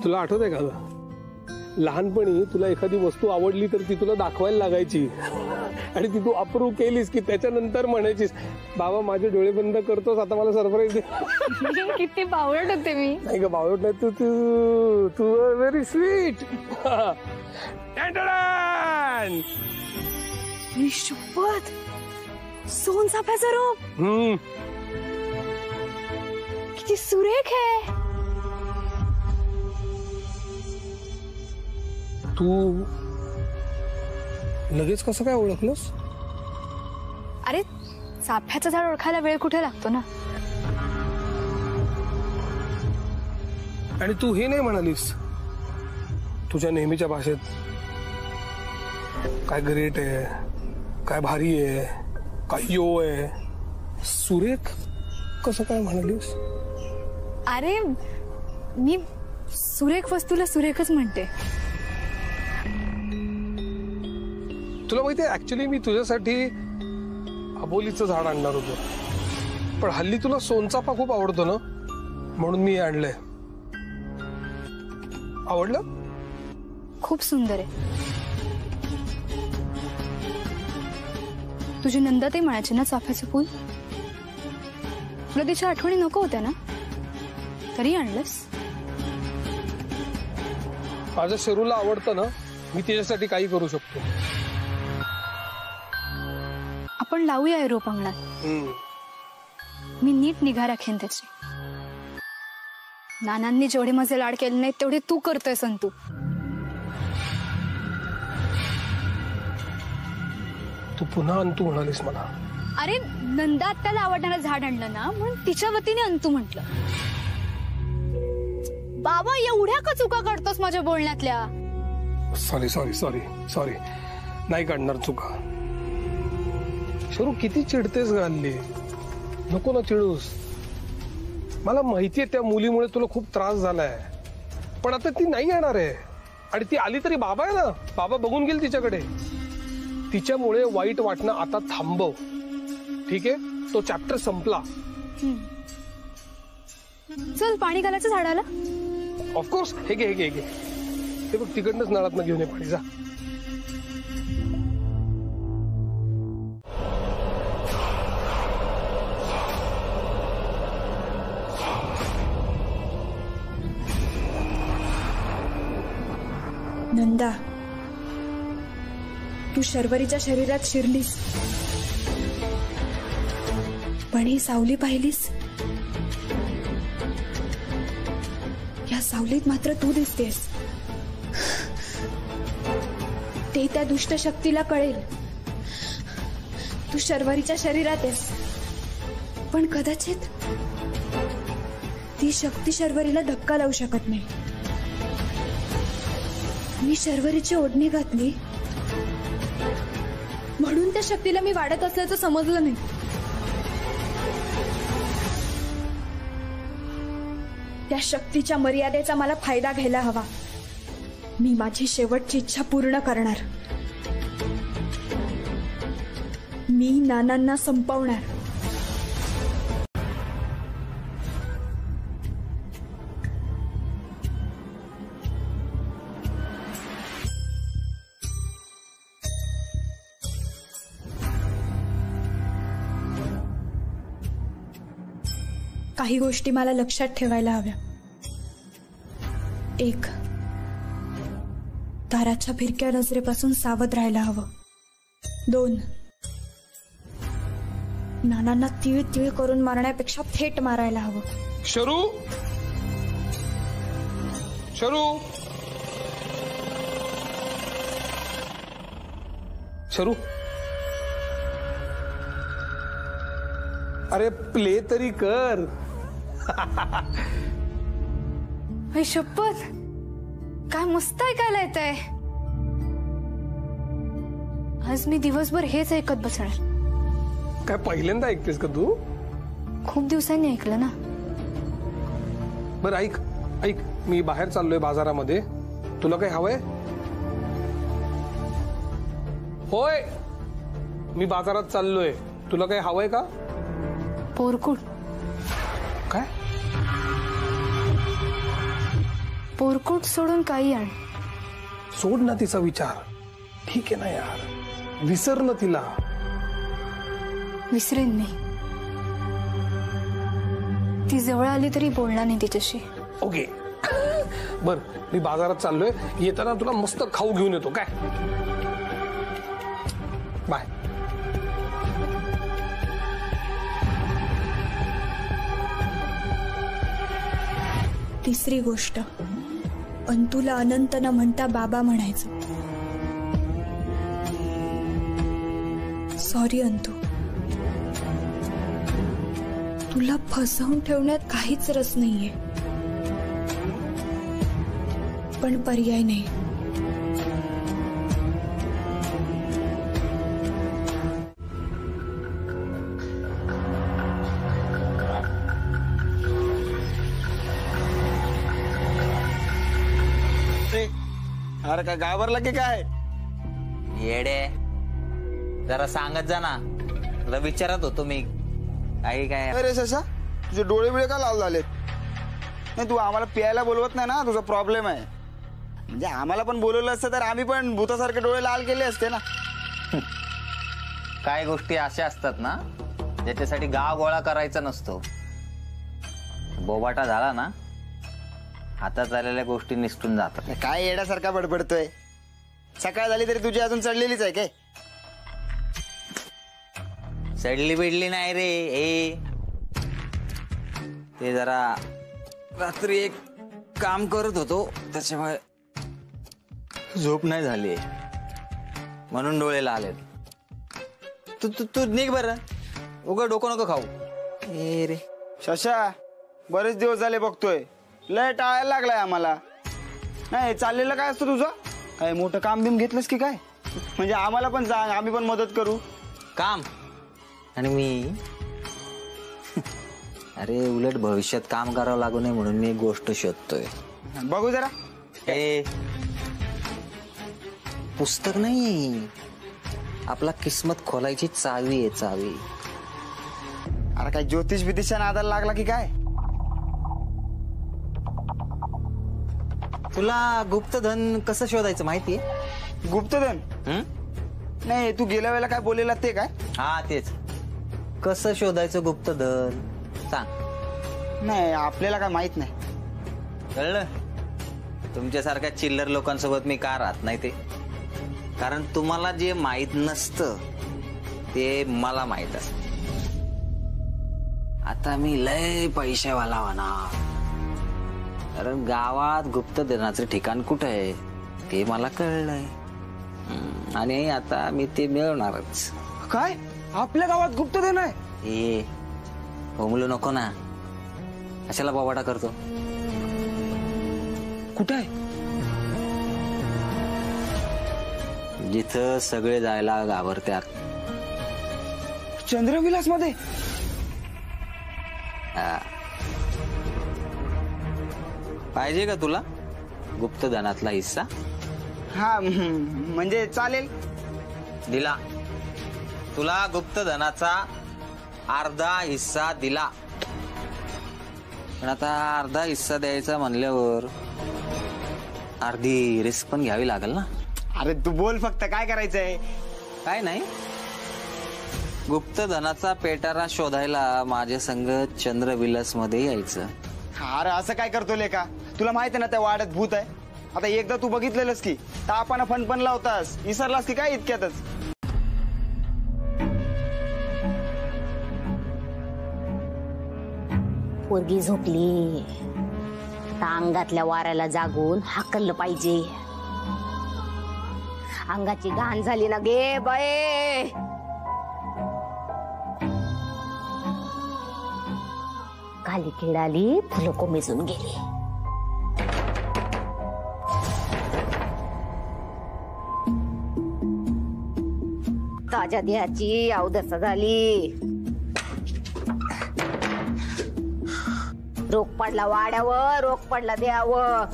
तुला आठवत आहे का लहानपणी तुला एखादी वस्तू आवडली तर ती तुला दाखवायला लागायची आणि ती तू अप्रूव्ह केलीस की त्याच्यानंतर म्हणायचीस बाबा माझे डोळे बंद करतोस आता मला सरप्राईज दे. किती बावळट होते मी. नाही ग बावळट नाही तू तू तू व्हेरी स्वीट. शपथ सोनचाफ्याचं रूप किती सुरेख आहे. तू लगेच कसं काय ओळखलंस? अरे चाफ्याचं झाड ओळखायला वेळ कुठे लागतो ना. आणि तू हे नाही म्हणालीस तुझ्या नेहमीच्या भाषेत काय ग्रेट आहे, काय भारी आहे, काय यो आहे, सुरेख कसं काय म्हणालीस? अरे मी सुरेख वस्तूला सुरेखच म्हणते. तुला माहितीये ऍक्च्युली मी तुझ्यासाठी अबोलीचं झाड आणणार होतो पण हल्ली तुला सोनचाफा खूप आवडतो ना म्हणून मी आणलंय. आवडलं? खूप सुंदर आहे. तुझी नंदाताई म्हणायची ना चाफ्याचं फुल. तुला तिच्या आठवणी नको होत्या ना तरी आणलंस. माझ्या शरूला आवडतं ना मी तिच्यासाठी काही करू शकतो. आपण लावूया रोप अंगणात. मी नीट निगा राखेन त्याची. नानांनी जेवढे माझे लाड केले नाहीत तेवढे तू करतोय संतू. तू पुन्हा अंतू म्हणालीस मला. अरे नंदा आत्याला आवडणारं झाड आणलं ना म्हणून तिच्या वतीने अंतू म्हटलं. बाबा एवढ्या का चुका करतोस माझ्या बोलण्यातल्या? सॉरी सॉरी सॉरी सॉरी नाही काढणार चुका. शरू किती चिडतेस घालली. नको ना चिडूस. मला माहितीये त्या मुलीमुळे तुला खूप त्रास झालाय पण आता ती नाही येणार आहे आणि ती आली तरी बाबा आहे ना. बाबा बघून गेल तिच्याकडे. तिच्यामुळे वाईट वाटणं आता थांबव. ठीक आहे तो चॅप्टर संपला. चल पाणी घालायचं झाडाला. ऑफकोर्स हे घे हे घे हे घे. ते बघ तिकडनंच नळातनं घेऊन ये पाणी जा. नंदा तू शर्वरीच्या शरीरात शिरलीस पण ही सावली पाहिलीस. या सावलीत मात्र तू दिसतेस. ते त्या दुष्ट शक्तीला कळेल तू शर्वरीच्या शरीरात आहेस पण कदाचित ती शक्ती शर्वरीला धक्का लावू शकत नाही. मी शर्वरीची ओढणी घातली म्हणून त्या शक्तीला मी वाढत असल्याचं समजलं नाही. त्या शक्तीच्या मर्यादेचा मला फायदा घ्यायला हवा. मी माझी शेवटची इच्छा पूर्ण करणार. मी नानांना संपवणार. काही गोष्टी मला लक्षात ठेवायला हव्या. 1 ताराच्या फिरक्या नजरेपासून सावध राहायला हवं. 2 नानांना तीळ तीळ करून मारण्यापेक्षा थेट मारायला हवं. शरू शरू शरू अरे प्ले तरी कर. आई शपथ, काय मस्त ऐकायला येत आहे. आज मी दिवसभर हेच ऐकत बसणार. काय पहिल्यांदा ऐकतेस का तू? खूप दिवसांनी ऐकलं ना. बरं ऐक ऐक, मी बाहेर चाललोय बाजारामध्ये. तुला काही हवंय? होय, मी बाजारात चाललोय. तुला काही हवंय का? पोरकुट. काय? पोरकुट सोडून काही आण. सोड ना तिचा विचार. ठीक आहे ना यार, विसर ना तिला. विसरेन मी. ती जवळ आली तरी बोलणार नाही तिच्याशी. ओके. बर, मी बाजारात चाललोय. येताना तुला मस्त खाऊ घेऊन येतो. काय? बाय. तिसरी गोष्ट, अंतूला अनंत न म्हणता बाबा म्हणायचं. सॉरी अंतू, तुला फसवून ठेवण्यात काहीच रस नाहीये, पण पर्याय नाही. अरे काय घाबरला की काय? येडे, जरा सांगत जा ना. तुला विचारत होतो मी काही काय. अरे ससा, तुझे डोळे बिळे का लाल झालेत? नाही, तू आम्हाला प्यायला बोलवत नाही ना, तुझा प्रॉब्लेम आहे. म्हणजे आम्हाला पण बोलवलं असतं तर आम्ही पण भूतासारखे डोळे लाल केले असते ना. काय गोष्टी अशा असतात ना ज्याच्यासाठी गाव गोळा करायचा नसतो. बोबाटा झाला ना, हातात आलेल्या गोष्टी निसटून जातात. काय येड्यासारखा बडबडतोय? सकाळ झाली तरी तुझी अजून चढलेलीच आहे काय? चढली बिडली नाही रे. ए, ते जरा रात्री एक काम करत होतो, त्याच्यामुळे झोप नाही झाली, म्हणून डोळे लाल आहेत. तू तू तू निघ बरं, उगा डोकं नको खाऊ. ए रे शशा, बरेच दिवस झाले बघतोय, लय टाळायला लागलाय आम्हाला. नाही, चाललेलं काय असतं तुझं? काय मोठं काम बिम घेतलंस की काय? म्हणजे आम्हाला पण सांग, आम्ही पण मदत करू. काम? आणि मी अरे उलट भविष्यात काम करावं लागू नये म्हणून मी एक गोष्ट शोधतोय. बघू जरा. ए, पुस्तक नाही, आपला किस्मत खोलायची चावी आहे, चावी. अरे काय ज्योतिष बितिषच्या नादाला लागला की काय? तुला गुप्तधन कसं शोधायचं माहितीये? गुप्तधन? नाही, तू गेल्या वेळेला काय बोललेला ते काय? हा तेच. कसं शोधायचं गुप्तधन सांग. नाही, आपल्याला काय माहित नाही. कळलं? तुमच्यासारख्या चिल्लर लोकांसोबत मी का राहत नाही ते. कारण तुम्हाला जे माहित नसतं ते मला माहित असत. आता मी लय पैशावाला होणार, कारण गावात गुप्तधनाचं ठिकाण कुठं आहे ते मला कळलंय. आणि आता मी ते मिळवणारच. काय? आपल्या गावात गुप्तधन आहे? ए, होमलो नको ना, कशाला बाबाटा करतो? कुठं आहे? जिथं सगळे जायला घाबरतात. चंद्रविलास मध्ये? पाहिजे का तुला गुप्तधनातला हिस्सा? हा, म्हणजे चालेल. दिला तुला गुप्तधनाचा अर्धा हिस्सा दिला. पण आता अर्धा हिस्सा द्यायचा म्हणल्यावर अर्धी रिस्क पण घ्यावी लागेल ना. अरे तू बोल फक्त, काय करायचंय? काय नाही, गुप्तधनाचा पेटारा शोधायला माझ्या संग चंद्रविलास मध्ये यायचं. अरे असं काय करतो लेका? तुला माहिती ना त्या वाड्यात भूत आहे. आता एकदा तू बघितलेलंस की तापाना फणफण लावतास, विसरलास की काय इतक्यातच? पोरगी झोपली, आता अंगातल्या वाऱ्याला जागून हाकललं पाहिजे. अंगाची घाण झाली ना गे बाये. खाली खेळाली, फुलं कोमेजून गेली. ताज्या देहाची अवदसा झाली. रोग पडला वाड्यावर, रोग पडला देहावर.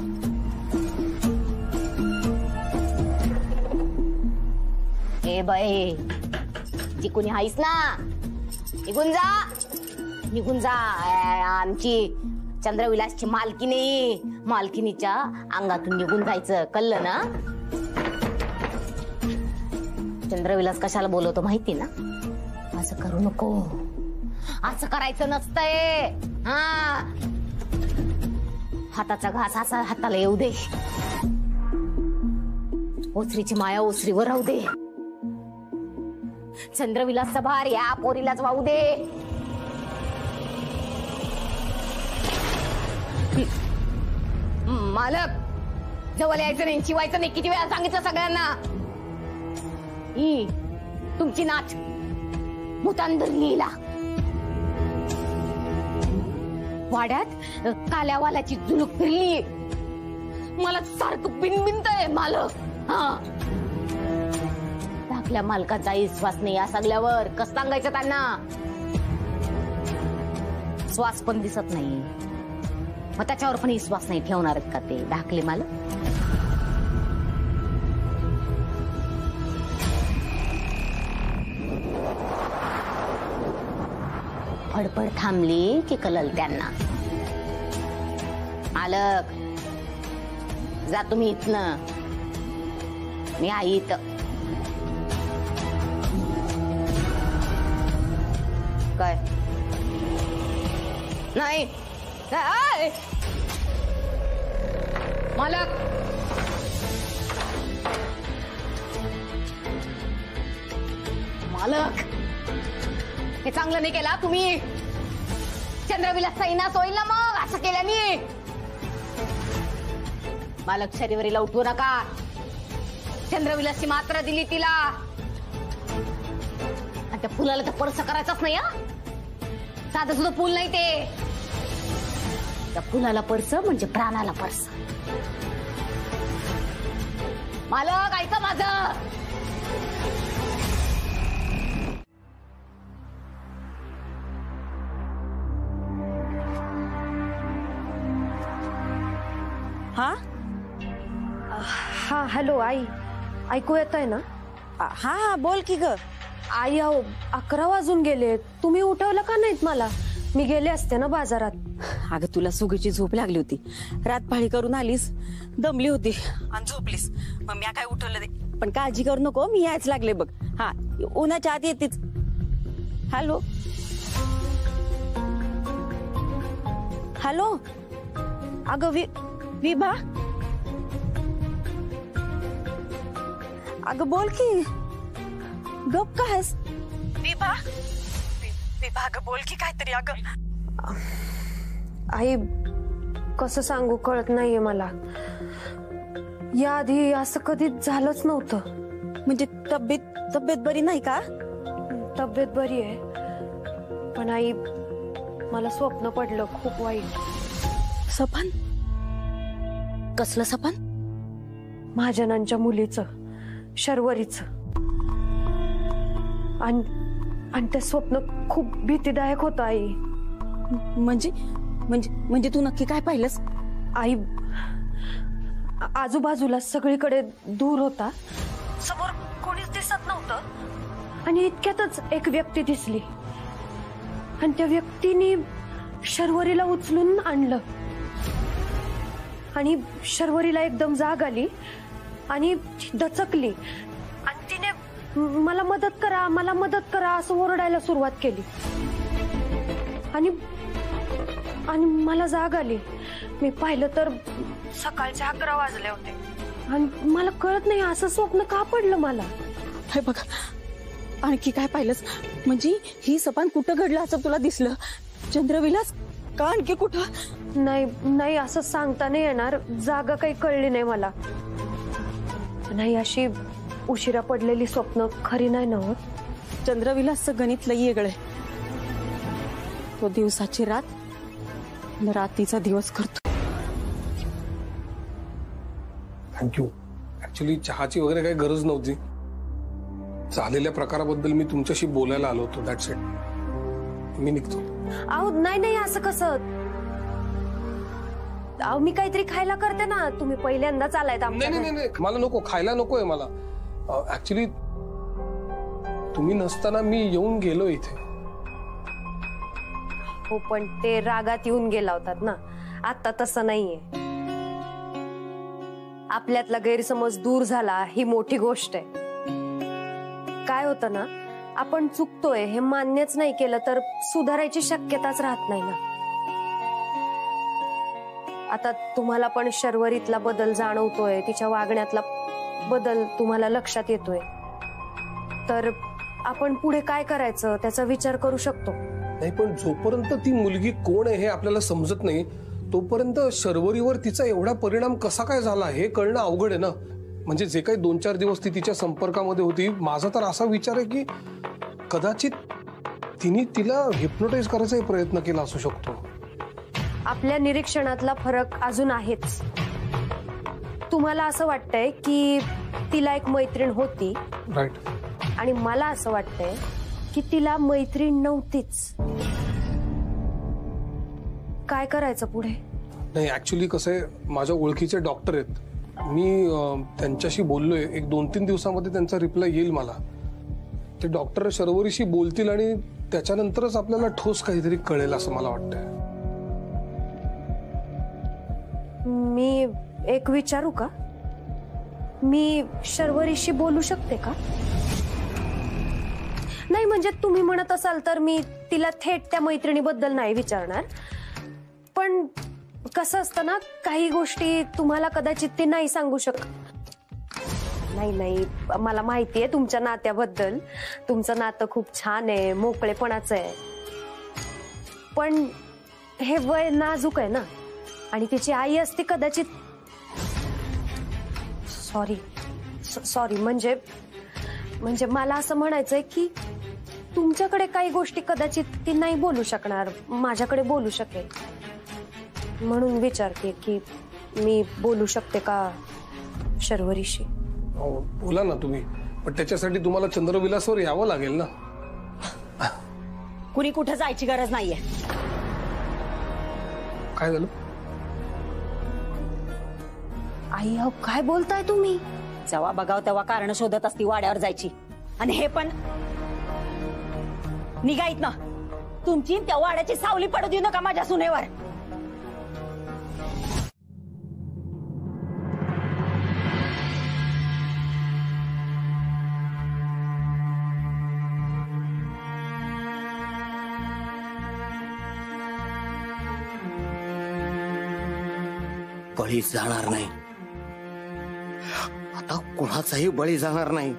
ए बाई, जी कोणी हायस ना, निघून जा, निघून जा. आमची चंद्रविलासची मालकीनी, मालकीनीच्या अंगातून निघून जायचं, कळलं ना? चंद्रविलास कशाला बोलवतो माहिती ना? असं करू नको, असं करायचं नसतंय. हा, हाताचा घास असा हाताला येऊ दे. ओसरीची माया ओसरीवर राहू दे. चंद्रविलासचा भार या पोरीलाच वाहू दे. मालक, जवळ यायचं नाही, शिवायचं नाही. किती वेळा सांगितलं सगळ्यांना? ही तुमची नाच भूतांधरलीला. वाड्यात काल्यावाल्याची जुलूक फिरली. मला सारखं बिनबिनतय मालक. हा, धाकल्या मालकाचा विश्वास नाही या सगळ्यावर. कसं सांगायचं त्यांना? श्वास पण दिसत नाही, मग त्याच्यावर पण विश्वास नाही ठेवणार का ते धाकले मालक? फडफड थांबली की कळल त्यांना. मालक, जा तुम्ही इथनं, मी आहे इथं. काय नाही मालक, मालक, हे चांगलं नाही केला तुम्ही. चंद्रविलास सैनास होईल ना मग असं केल्याने. मालक, शरीवरीला उठवू नका. चंद्रविलासची मात्रा दिली तिला, आणि त्या फुलाला तर पर्स करायचाच नाही. हा, साधं सुद्धा फुल नाही ते. त्या फुलाला पर्स म्हणजे प्राणाला पर्स. मालक, ऐका माझं. हा हा, हॅलो आई, ऐकू येत आहे ना? हा हा, बोल की ग. आई, अहो 11 वाजून गेले. तुम्ही उठवलं का नाहीत मला? मी गेले असते ना बाजारात. अगं, तुला सुगीची झोप लागली होती. रात पाळी करून आलीस, दमली होती आणि झोपलीस. मग मी काय उठवलं ते. पण काळजी करू नको, मी यायच लागले बघ. हा, उन्हाच्या आत येतेच. हॅलो हॅलो, अगं विभा, अगं बोल की. गप काय आहेस विभा? विभा, अगं बोल की काहीतरी. अगं आई, कसं सांगू कळत नाहीये मला. याआधी असं कधीच झालंच नव्हतं. म्हणजे तब्येत बरी नाही का? तब्येत बरी आहे, पण आई मला स्वप्न पडलं खूप वाईट. सपन? कसलं सपन? महाजनांच्या मुलीचं, शर्वरीचं. आणि ते स्वप्न खूप भीतीदायक होतं आई. म्हणजे तू नक्की काय पाहिलंस? आई, आजूबाजूला सगळीकडे दूर होता, समोर कोणीच दिसत नव्हतं. आणि इतक्यातच एक व्यक्ती दिसली, आणि त्या व्यक्तीने शर्वरीला उचलून आणलं. आणि शर्वरीला एकदम जाग आली आणि दचकली, आणि तिने मला मदत करा, मला मदत करा असं ओरडायला सुरुवात केली. आणि मला जाग आली. मी पाहिलं तर सकाळचे 11 वाजले होते, आणि मला कळत नाही असं स्वप्न का पडलं मला. हे बघ, आणखी काय पाहिलंस? म्हणजे ही सपन कुठं घडलं असं तुला दिसलं? चंद्रविलास का आणखी कुठं? नाही नाही, असं सांगता नाही येणार. जागा काही कळली नाही मला. नाही, अशी उशिरा पडलेली स्वप्न खरी नाही ना होत. चंद्रविलासचं गणित लई वेगळं आहे. तो दिवसाची रात आणि रात्रीचा दिवस करतो. थँक्यू. ऍक्च्युली चहाची वगैरे काही गरज नव्हती. झालेल्या प्रकाराबद्दल मी तुमच्याशी बोलायला आलो होतो. That's it. मी निघतो. अहो नाही नाही, असं कसं? अहो मी काहीतरी खायला करते ना. तुम्ही पहिल्यांदाच आलायत आमच्या नाही नाही नाही, मला नको, खायला नकोय मला. ऍक्च्युली तुम्ही नसताना मी येऊन गेलो इथे. हो, पण ते रागात येऊन गेला होतात ना. आता तसं नाहीये. आपल्यातला गैरसमज दूर झाला ही मोठी गोष्ट आहे. काय होतं ना, आपण चुकतोय हे मान्यच नाही केलं तर सुधारायची शक्यताच राहत नाही ना. आता तुम्हाला पण शर्वरीतला बदल जाणवतोय, तिच्या वागण्यातला बदल तुम्हाला लक्षात येतोय, तर आपण पुढे काय करायचं त्याचा विचार करू शकतो. नाही, पण जोपर्यंत ती मुलगी कोण आहे हे आपल्याला समजत नाही तोपर्यंत शर्वरीवर तिचा एवढा परिणाम कसा काय झाला हे कळणं अवघड आहे ना. म्हणजे जे काही 2-4 दिवस ती तिच्या संपर्कामध्ये होती, माझा तर असा विचार आहे की कदाचित तिने तिला हिप्नोटाइज करायचा प्रयत्न केला असू शकतो. आपल्या निरीक्षणातला फरक अजून आहेच. तुम्हाला असं वाटतंय की तिला एक मैत्रीण होती, राईट, आणि मला असं वाटतंय की तिला मैत्रीण नव्हतीच. काय करायचं पुढे? नाही, ऍक्च्युली कसं आहे, माझ्या ओळखीचे डॉक्टर आहेत. मी त्यांच्याशी बोललोय. एक 2-3 दिवसामध्ये त्यांचा रिप्लाय येईल मला. ते डॉक्टर शर्वरीशी बोलतील आणि त्याच्यानंतरच आपल्याला ठोस काहीतरी कळेल असं मला वाटतंय. मी एक विचारू का? मी शर्वरीशी बोलू शकते का? नाही म्हणजे तुम्ही म्हणत असाल तर मी तिला थेट त्या मैत्रिणीबद्दल नाही विचारणार. पण कसं असतं ना, काही गोष्टी तुम्हाला कदाचित ती नाही सांगू शकत. नाही नाही, मला माहिती आहे तुमच्या नात्याबद्दल. तुमचं नातं खूप छान आहे, मोकळेपणाचं आहे. पण हे वय नाजूक आहे ना, आणि तिची आई असती कदाचित. सॉरी म्हणजे मला असं म्हणायचंय की तुमच्याकडे काही गोष्टी कदाचित ती नाही बोलू शकणार, माझ्याकडे बोलू शकेल. म्हणून विचारते की मी बोलू शकते का शर्वरीशी? बोला ना तुम्ही, पण त्याच्यासाठी तुम्हाला चंद्रविलासवर यावं लागेल ना. कुणी कुठे जायची गरज नाहीये. काय झालं? आई, अहो काय बोलताय तुम्ही? जेव्हा बघाव तेव्हा कारण शोधत असती वाड्यावर जायची. आणि हे पण निघायत ना. तुमची त्या वाड्याची सावली पडू देऊ नका माझ्या सुनेवर. बळी जाणार नाही. आता कुणाचाही बळी जाणार नाही.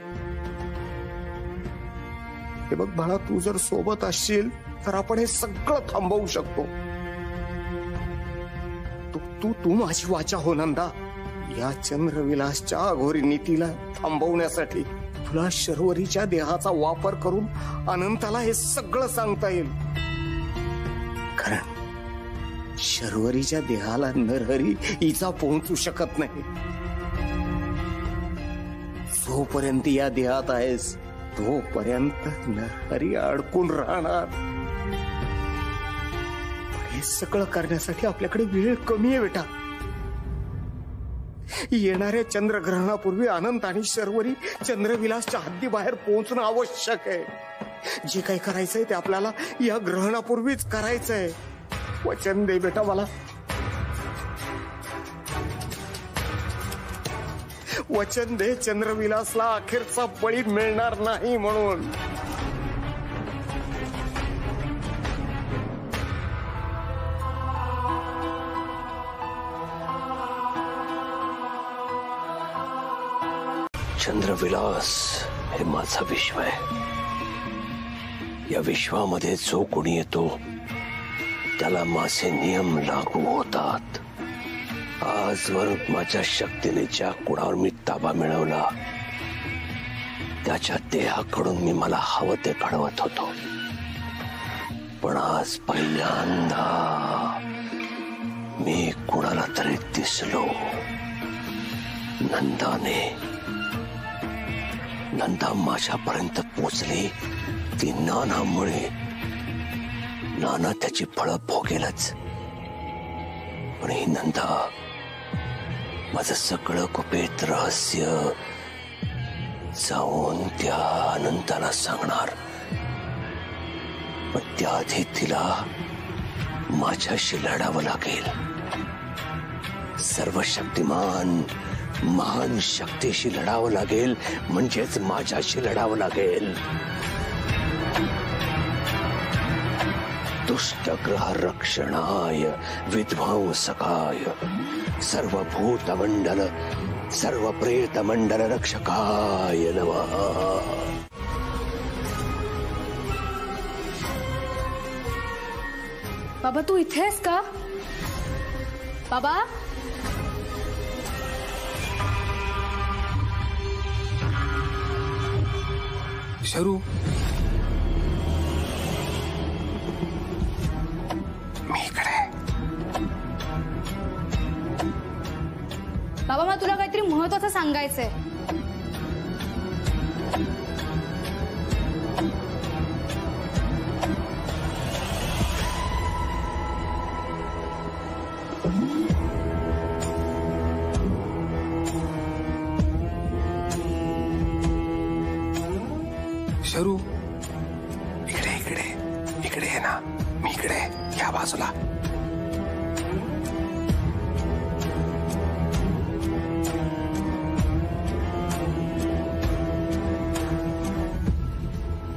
हे बघ बाळा, तू जर सोबत असशील तर आपण हे सगळं थांबवू शकतो. तू माझी वाचा हो नंदा. या चंद्रविलासच्या अघोरी नीतीला थांबवण्यासाठी तुला शर्वरीच्या देहाचा वापर करून अनंताला हे सगळं सांगता येईल. कारण शर्वरीच्या देहाला नरहरी इजा पोहोचू शकत नाही. जोपर्यंत या देहात आहेस तोपर्यंत नरहरी अडकून राहणार. हे सगळं करण्यासाठी आपल्याकडे वेळ कमी आहे बेटा. येणाऱ्या चंद्रग्रहणापूर्वी अनंत आणि शर्वरी चंद्रविलासच्या हद्दीबाहेर पोहोचणं आवश्यक आहे. जे काही करायचंय ते आपल्याला या ग्रहणापूर्वीच करायचंय. वचन दे बेटा मला. वचन दे चंद्रविलासला अखेरचा बळी मिळणार नाही म्हणून. चंद्रविलास हे माझं विश्व आहे. या विश्वामध्ये जो कोणी येतो त्याला माझे नियम लागू होतात. आजवर माझ्या शक्तीने ज्या कुणावर मी ताबा मिळवला त्याच्या देहाकडून मी मला हवं ते घडवत होतो. पण आज पहिल्यांदा मी कुणाला तरी दिसलो. नंदा माझ्यापर्यंत पोचली ती नानामुळे. नाना त्याची फळं भोगेलच, पण ही नंदा माझं सगळं गुपित रहस्य जाऊन त्या अनंताला सांगणार. पण त्याआधी तिला माझ्याशी लढावं लागेल. सर्वशक्तिमान महान शक्तीशी लढावं लागेल, म्हणजेच माझ्याशी लढावं लागेल. दुष्टग्रह रक्षणाय विध्वंसकाय सर्वभूतमंडल सर्व प्रेतमंडल रक्षकाय नमः. बाबा तू इथे आहेस का? बाबा शरू, मी इकडे. बाबा मला तुला काहीतरी महत्वाचं सांगायचंय. शरू, इकडे इकडे इकडे आहे ना, मी इकडे या बाजूला.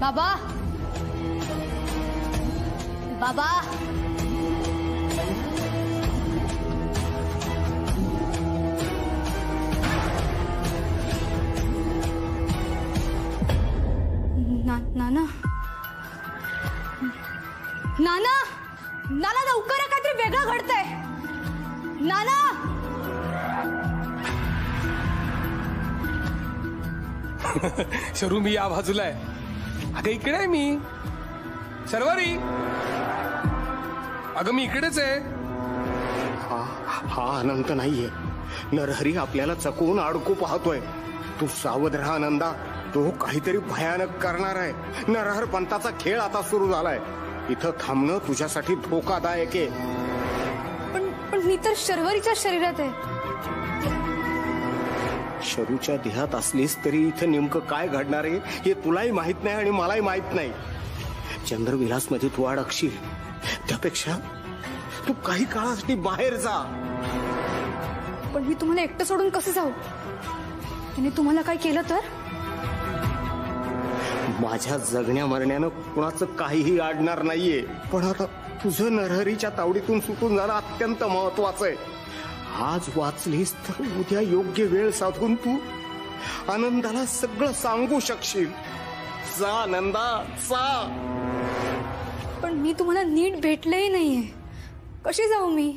बाबा बाबा नाना नाना नाना लवकर काहीतरी वेगळं घडतंय. नाना शरू, मी या बाजूला आहे. अगं इकडे आहे मी. शर्वरी, अगं मी इकडेच आहे. हा अनंत नाहीये. नरहरी आपल्याला चकवून अडकू पाहतोय. तू सावध राहा नंदा, तो काहीतरी भयानक करणार आहे. नरहर पंताचा खेळ आता सुरू झालाय. इथं थांबणं तुझ्यासाठी धोकादायक आहे. पण मी तर शर्वरीच्या शरीरात आहे. शरूच्या देहात असलीस तरी इथं नेमकं काय घडणार आहे हे तुलाही माहित नाही आणि मलाही माहित नाही. चंद्रविलास मध्ये तू अडकशील, त्यापेक्षा तू काही काळासाठी बाहेर जा. पण मी तुम्हाला एकटं सोडून कसं जाऊ? त्याने तुम्हाला काय केलं तर? माझ्या जगण्या मरण्यानं कुणाचं काहीही आडणार नाहीये. पण आता तुझं नरहरीच्या तावडीतून सुटून जाणं अत्यंत महत्वाचं आहे. आज वाचलीस तर उद्या योग्य वेळ साधून तू आनंदाला सगळं सांगू शकशील. जा नंदा, जा. पण मी तुम्हाला नीट भेटलंही नाहीये, कशी जाऊ मी?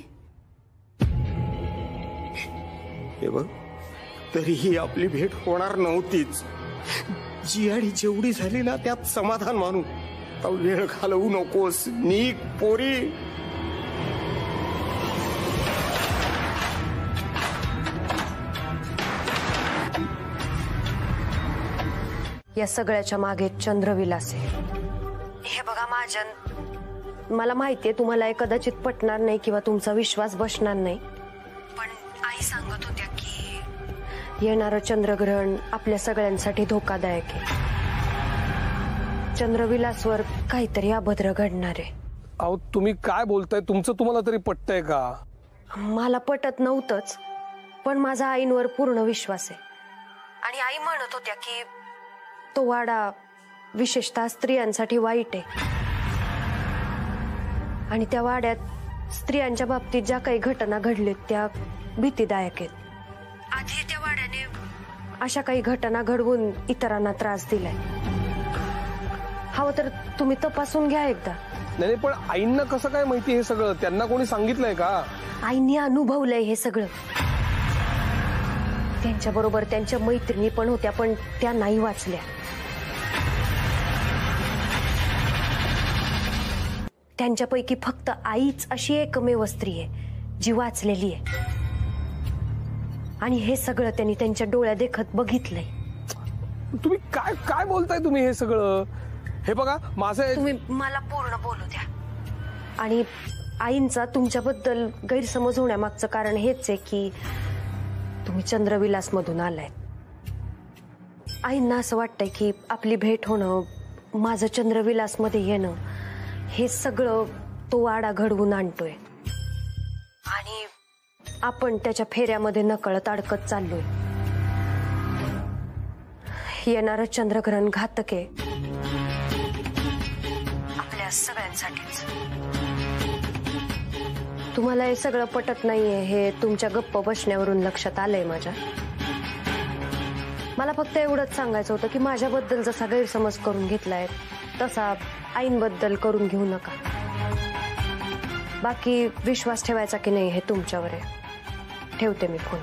हे बघ, तरीही आपली भेट होणार नव्हतीच. जी आणि जेवढी झाली ना त्यात समाधान मानू. आता वेळ घालवू नकोस. नीक पोरी. या सगळ्याच्या मागे चंद्रविलास आहे. हे बघा महाजन, मला माहितीये तुम्हाला हे कदाचित पटणार नाही किंवा तुमचा विश्वास बसणार नाही, पण आई सांगत होत्या की येणारं चंद्रग्रहण आपल्या सगळ्यांसाठी धोकादायक आहे. चंद्रविलासवर काहीतरी अभद्र घडणार आहे. अहो तुम्ही काय बोलताय? तुमचं तुम्हाला तरी पटतंय का? मला पटत नव्हतंच, पण माझा आईंवर पूर्ण विश्वास आहे. आणि आई म्हणत होत्या की तो वाडा विशेषतः स्त्रियांसाठी वाईट आहे आणि त्या वाड्यात स्त्रियांच्या बाबतीत ज्या काही घटना घडल्यात त्या भीतीदायक आहेत. आधी त्या वाड्याने अशा काही घटना घडवून इतरांना त्रास दिलाय. हवं तर तुम्ही तपासून घ्या एकदा. नाही पण आईंना कसं काय माहिती हे सगळं? त्यांना कोणी सांगितलंय का? आईने अनुभवलंय हे सगळं. त्यांच्या बरोबर त्यांच्या मैत्रिणी पण होत्या, पण त्या नाही वाचल्या. त्यांच्यापैकी फक्त आईच अशी एकमेव स्त्री आहे जी वाचलेली आहे. आणि हे सगळं त्यांनी त्यांच्या डोळ्या देखत बघितलंय. तुम्ही काय काय बोलताय तुम्ही हे सगळं? हे बघा माझं, तुम्ही मला पूर्ण बोलू द्या. आणि आईंचा तुमच्याबद्दल गैरसमज होण्यामागचं कारण हेच आहे की तुम्ही चंद्रविलास मधून आलाय. आईंना असं वाटतंय की आपली भेट होणं, माझं चंद्रविलास मध्ये येणं, हे सगळं तो वाडा घडवून आणतोय आणि आपण त्याच्या फेऱ्यामध्ये नकळत अडकत चाललोय. येणारं चंद्रग्रहण घातक आहे आपल्या सगळ्यांसाठीच. तुम्हाला हे सगळं पटत नाहीये हे तुमच्या गप्प बसण्यावरून लक्षात आलंय माझ्या. मला फक्त एवढंच सांगायचं होतं की माझ्याबद्दल जसा गैरसमज करून घेतलाय तसा आईंबद्दल करून घेऊ नका. बाकी विश्वास ठेवायचा की नाही हे तुमच्यावर आहे. ठेवते मी फोन.